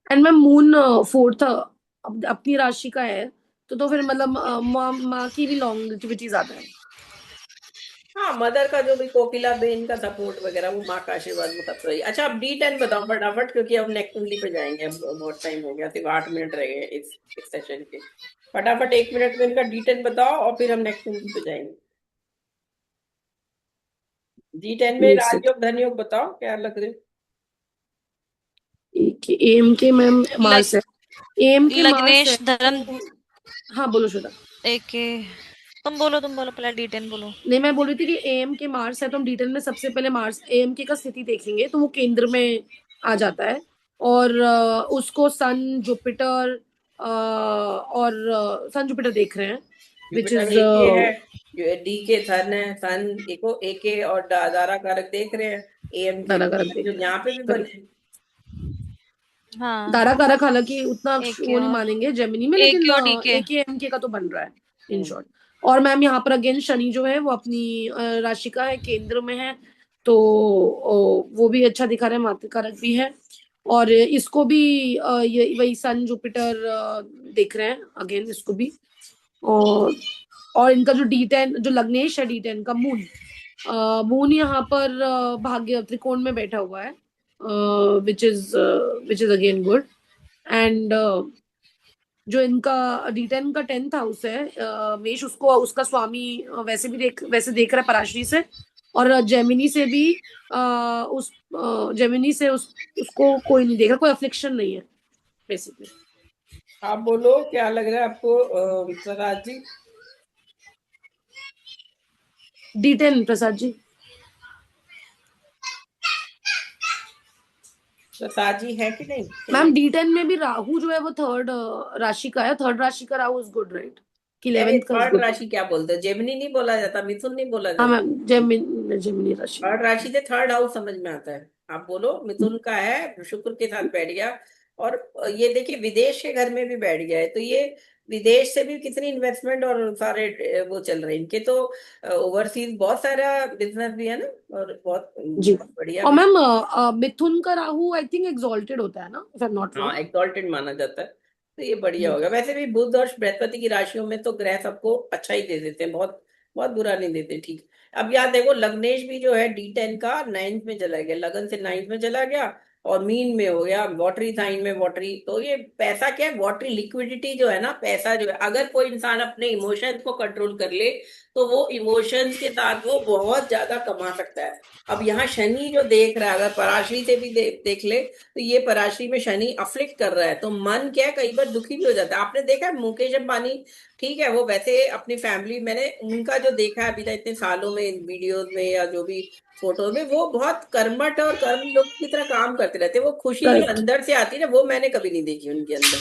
एंड मैम मून फोर्थ अपनी राशि का है, तो फिर मतलब माँ की भी लॉन्गेविटी ज्यादा है। हाँ, मदर का जो भी कोकिला बेन का सपोर्ट वगैरह, वो माँ का आशीर्वाद, वो सब तो ही। अच्छा, अब D10 बताओ फटाफट, क्योंकि अब नेक्स्ट कुंडली पे जाएंगे, अब बहुत टाइम हो गया, सिर्फ 8 मिनट रह गए इस सेशन के। फटाफट 1 मिनट में इनका D10 बताओ, और फिर हम नेक्स्ट कुंडली पे जाएंगे। D10 में एक सेकंड। राजयोग धनयोग बताओ, क्या लग रहे? एम के मैम लग, मार्स है। एम के मार्स है लग्नेश धर्म। तो हाँ बोलो श्वेता। एक, तुम बोलो पहले D10 बोलो। नहीं, मैं बोल रही थी कि एम के मार्स है, तो हम डिटेल में सबसे पहले मार्स एम के का स्थिति देखेंगे, तो वो केंद्र में आ जाता है। और उसको सन जुपिटर और सन जुपिटर देख रहे हैं, विच जुपिटर इज एके है, जो डी के सन है, सन देखो एके, और दारा कारक देख रहे हैं, AM के, दारा कारक देख जो रहे हैं। यहाँ पे भी करेक्ट। बने। हाँ। दारा कारक हालांकि उतना एक वो नहीं और, मानेंगे जेमिनी में, एक लेकिन और डी के। ए के एम के का तो बन रहा है इन हम्म। शॉर्ट। और मैम यहाँ पर अगेन शनि जो है वो अपनी राशि का है, केंद्र में है, तो वो भी अच्छा दिखा रहा है, मातृ कारक भी है। और इसको भी ये वही सन जुपिटर देख रहे हैं अगेन इसको भी। और इनका जो D10 जो लग्नेश है, D10 का मून, मून यहाँ पर भाग्य त्रिकोण में बैठा हुआ है, which is again good. And जो इनका D10 का 10th हाउस है, मेष, उसको उसका स्वामी वैसे देख रहा है पराशरी से, और जेमिनी से भी उस जेमिनी से उसको कोई नहीं देख रहा, कोई अफ्लिक्शन नहीं है बेसिकली। आप बोलो क्या लग रहा है आपको, प्रसाद जी? D10 प्रसाद जी। प्रसाद जी है कि नहीं, मैम सुनिए। D10 में भी राहु जो है वो थर्ड राशि का है, थर्ड राशि का राहु इज गुड, राइट? कि क्या ये 11th का इज थर्ड गुड। राशि क्या बोलते हैं? जेमिनी नहीं बोला जाता, मिथुन नहीं बोला हाँ जाता? मैम, जेमिनी जेमिनी राशि में। थर्ड राशि से थर्ड हाउस समझ में आता है। आप बोलो, मिथुन का है, शुक्र के साथ बैठ गया, और ये देखिए विदेश के घर में भी बैठ गया है, तो ये विदेश से भी कितनी इन्वेस्टमेंट और सारे वो चल रहे हैं इनके, तो ओवरसीज बहुत सारा बिजनेस भी है ना, और बहुत जी। बहुत बढ़िया और भी। मैम मिथुन का राहु आई थिंक एक्सॉल्टेड होता है ना, इफ आई एम नॉट हाँ, रॉन्ग। एक्सॉल्टेड माना जाता है, तो ये बढ़िया होगा। वैसे भी बुध और बृहस्पति की राशियों में तो ग्रह सबको अच्छा ही दे देते हैं, बहुत बहुत बुरा नहीं देते, ठीक। अब याद देखो, लग्नेश भी जो है D10 का 9th में चला गया, लगन से 9th में चला गया, और मीन में हो गया, वॉटरी साइन में, वॉटरी, तो ये पैसा क्या है, वॉटरी लिक्विडिटी जो है ना, पैसा जो है, अगर कोई इंसान अपने इमोशंस को कंट्रोल कर ले, तो वो इमोशंस के साथ वो बहुत ज्यादा कमा सकता है। अब यहाँ शनि जो देख रहा है, अगर पराशरी से भी देख ले, तो ये पराशरी में शनि अफ्लिक्ट कर रहा है, तो मन क्या है, कई बार दुखी भी हो जाता है। आपने देखा है मुकेश अंबानी, ठीक है, वो वैसे अपनी फैमिली, मैंने उनका जो देखा है अभी तक इतने सालों में, वीडियोस में या जो भी फोटो में, वो बहुत कर्मठ और कर्म लोग की तरह काम करते रहते हैं। वो खुशी जो करेक्ट। अंदर से आती है ना, वो मैंने कभी नहीं देखी उनके अंदर,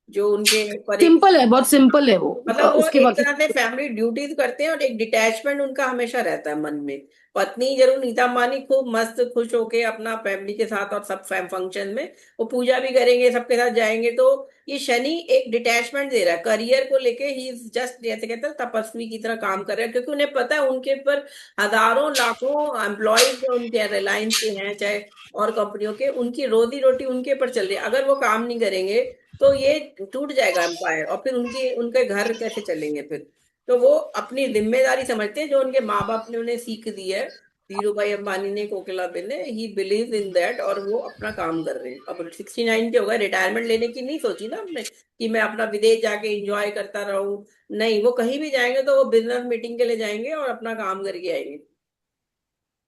जो उनके सिंपल है, बहुत सिंपल है वो, मतलब वो उसके एक बाकी। तरह से फैमिली ड्यूटीज करते हैं, और एक डिटैचमेंट उनका हमेशा रहता है मन में। पत्नी जरूर, नीता अंबानी खूब मस्त खुश होके अपना फैमिली के साथ और सब फंक्शन में वो पूजा भी करेंगे, सबके साथ जाएंगे, तो ये शनि एक डिटैचमेंट दे रहा है करियर को लेके। ही इज जस्ट, जैसे कहते हैं, तपस्वी की तरह काम कर रहे हैं, क्योंकि उन्हें पता है उनके ऊपर हजारों लाखों एम्प्लॉयज जो उनके रिलायंस के हैं, चाहे और कंपनियों के, उनकी रोजी रोटी उनके ऊपर चल रही है। अगर वो काम नहीं करेंगे, तो ये टूट जाएगा एम्पायर, और फिर उनके उनके घर कैसे चलेंगे फिर। तो वो अपनी जिम्मेदारी समझते हैं, जो उनके माँ बाप ने उन्हें सीख दी है, धीरू भाई अंबानी ने, कोकिला बेन ने, ही बिलीव इन दैट, और वो अपना काम कर रहे हैं। अब 69 के हो गए, रिटायरमेंट लेने की नहीं सोची ना हमने, कि मैं अपना विदेश जाके एंजॉय करता रहूं। नहीं, वो कहीं भी जाएंगे तो वो बिजनेस मीटिंग के लिए जाएंगे और अपना काम करके आएंगे।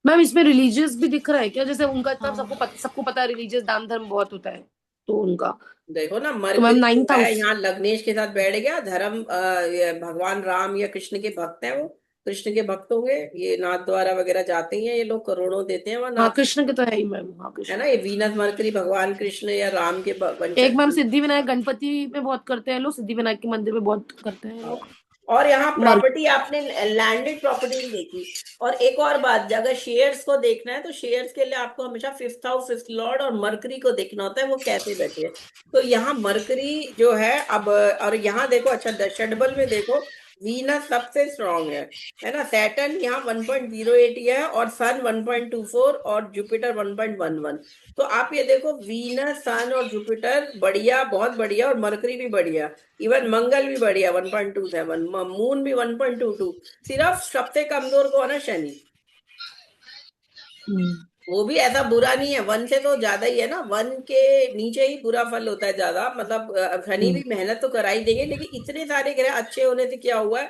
मैम इसमें रिलीजियस भी दिख रहा है क्या? जैसे उनका इतना हाँ। सबको पता है, रिलीजियस दान धर्म बहुत होता है, तो उनका। देखो ना, तो मैम मरकरी जो 9th है हाउस। यहाँ लग्नेश के साथ बैठ गया, धर्म ये भगवान राम या कृष्ण के भक्त हैं वो, कृष्ण के भक्त होंगे, ये नाथ द्वारा वगैरह जाते ही हैं, ये लोग करोड़ों देते हैं वहां हाँ नाथ, कृष्ण के तो है ही मैम, हाँ है कृष्ण ना। ये वीनस मरकरी भगवान कृष्ण या राम के एक मैम वंशज। सिद्धि विनायक गणपति में बहुत करते हैं लोग, सिद्धि विनायक के मंदिर में बहुत करते हैं लोग। और यहाँ मर प्रॉपर्टी आपने लैंडेड प्रॉपर्टी नहीं देखी। और एक और बात, अगर शेयर्स को देखना है तो शेयर्स के लिए आपको हमेशा फिफ्थ हाउस, फिफ्थ लॉर्ड और मरकरी को देखना होता है, वो कैसे बैठे हैं। तो यहाँ मरकरी जो है अब, और यहाँ देखो, अच्छा षडबल में देखो, वीनस सबसे स्ट्रांग है ना। सैटर्न यहाँ 1.08 है, और सन 1.24, और जुपिटर 1.11। तो आप ये देखो, वीनस, सन और जुपिटर बढ़िया, बहुत बढ़िया, और मरकरी भी बढ़िया, इवन मंगल भी बढ़िया 1.27, मून भी 1.22। सिर्फ सबसे कमजोर कौन है? शनि। वो भी ऐसा बुरा नहीं है, वन से तो ज्यादा ही है ना, वन के नीचे ही बुरा फल होता है ज्यादा, मतलब शनि भी मेहनत तो करा ही देंगे, लेकिन इतने सारे ग्रह अच्छे होने से क्या हुआ है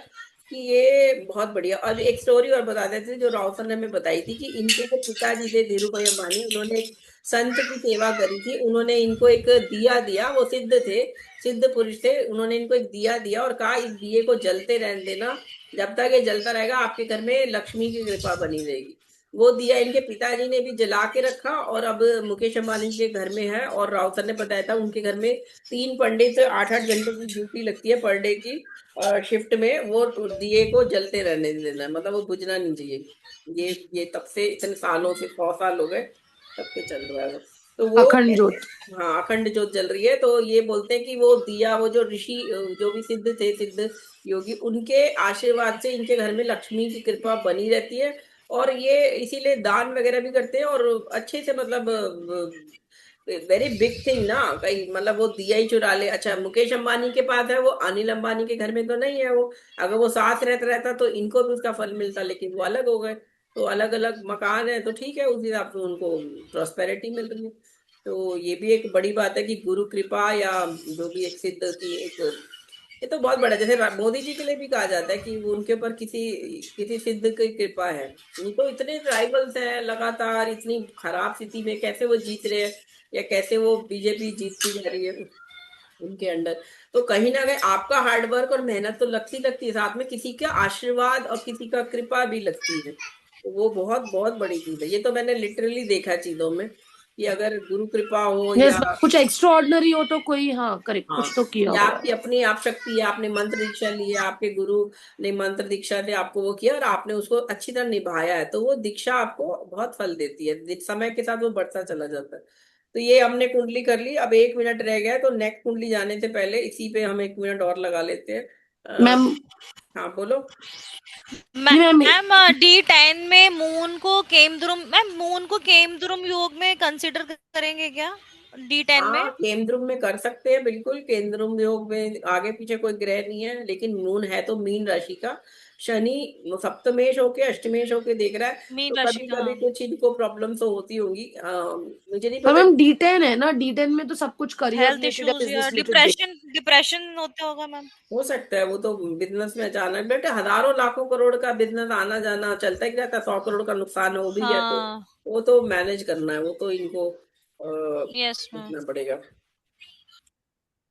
कि ये बहुत बढ़िया। और एक स्टोरी और बता देते थे, जो राव सर ने हमें बताई थी, कि इनके जो पिताजी थे धीरू भाई अंबानी, उन्होंने एक संत की सेवा करी थी, उन्होंने इनको एक दिया दिया, वो सिद्ध थे, सिद्ध पुरुष थे, उन्होंने इनको एक दिया दिया और कहा इस दिए को जलते रहने देना, जब तक ये जलता रहेगा आपके घर में लक्ष्मी की कृपा बनी रहेगी। वो दिया इनके पिताजी ने भी जला के रखा, और अब मुकेश अंबानी के घर में है। और राउतर ने बताया था उनके घर में 3 पंडित 8-8 घंटों की ड्यूटी लगती है पर डे की शिफ्ट में, वो दिए को जलते रहने देना है, मतलब वो बुझना नहीं चाहिए। ये तब से इतने सालों से 100 साल हो गए, तब से चल रहा है वो। तो वो, अखंड ज्योत। हाँ, अखंड ज्योत जल रही है। तो ये बोलते हैं कि वो दिया, वो जो ऋषि, जो भी सिद्ध थे, सिद्ध योगी, उनके आशीर्वाद से इनके घर में लक्ष्मी की कृपा बनी रहती है। और ये इसीलिए दान वगैरह भी करते हैं, और अच्छे से, मतलब वेरी बिग थिंग ना, कहीं मतलब वो दिया ही चुरा ले। अच्छा, मुकेश अंबानी के पास है, वो अनिल अंबानी के घर में तो नहीं है वो। अगर वो साथ रहता रहता तो इनको भी उसका फल मिलता, लेकिन वो अलग हो गए। तो अलग अलग मकान है, तो ठीक है, उस हिसाब से उनको प्रॉस्पेरिटी मिल रही है। तो ये भी एक बड़ी बात है कि गुरु कृपा, या जो भी एक सिद्ध की एक, ये तो बहुत बड़ा, जैसे मोदी जी के लिए भी कहा जाता है कि वो उनके ऊपर किसी किसी सिद्ध की कृपा है। उनको इतने राइवल्स हैं लगातार, इतनी खराब स्थिति में कैसे वो जीत रहे हैं, या कैसे वो बीजेपी जीतती जा रही है उनके अंडर। तो कहीं ना कहीं आपका हार्डवर्क और मेहनत तो लगती लगती है, साथ में किसी का आशीर्वाद और किसी का कृपा भी लगती है, तो वो बहुत बहुत बड़ी चीज है। ये तो मैंने लिटरली देखा चीजों में, कि अगर गुरु कृपा हो, यस, या, कुछ एक्स्ट्रा ऑर्डिनरी हो तो कोई, हाँ करेक्ट, हाँ, कुछ तो किया या हुआ है। आपकी अपनी आप शक्ति है, आपने मंत्र दीक्षा ली है, आपके गुरु ने मंत्र दीक्षा से आपको वो किया, और आपने उसको अच्छी तरह निभाया है, तो वो दीक्षा आपको बहुत फल देती है, समय के साथ वो बढ़ता चला जाता है। तो ये हमने कुंडली कर ली, अब 1 मिनट रह गया है, तो नेक्स्ट कुंडली जाने से पहले इसी पे हम 1 मिनट और लगा लेते हैं। मैम, हाँ, बोलो। जी मैम, मैम D10 में मून को केमद्रुम, मैम मून को केमद्रुम योग में कंसिडर करेंगे क्या D10 में? हाँ, केंद्रुम में कर सकते हैं, बिल्कुल, केंद्रुम योग में आगे पीछे कोई ग्रह नहीं है, लेकिन मून है तो मीन राशि का, शनि सप्तमेश होके अष्टमेश होके देख रहा है। मीन तो राशि कभी का, कभी हाँ। कुछ इनको प्रॉब्लम्स तो होती होंगी, मुझे नहीं पर पता। मैम D10 है ना, D10 में तो सब कुछ करियर हेल्थ रिलेटेड या इश्यूज या बिजनेस रिलेटेड देख। डिप्रेशन, डिप्रेशन होता होगा मैम। हो सकता है, वो तो बिजनेस में अचानक, बेटे हजारों लाखों करोड़ का बिजनेस आना जाना चलता ही रहता है, 100 करोड़ का नुकसान हो भी गया तो हाँ, वो तो मैनेज करना है, वो तो इनको यस मैम। देखना पड़ेगा।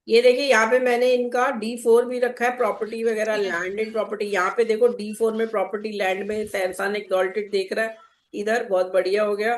ये देखिए, यहाँ पे मैंने इनका D4 भी रखा है, प्रॉपर्टी वगैरह, लैंडेड प्रॉपर्टी। यहाँ पे देखो D4 में प्रॉपर्टी, लैंड में सैमसंग एक्सॉल्टेड देख रहा है, इधर बहुत बढ़िया हो गया।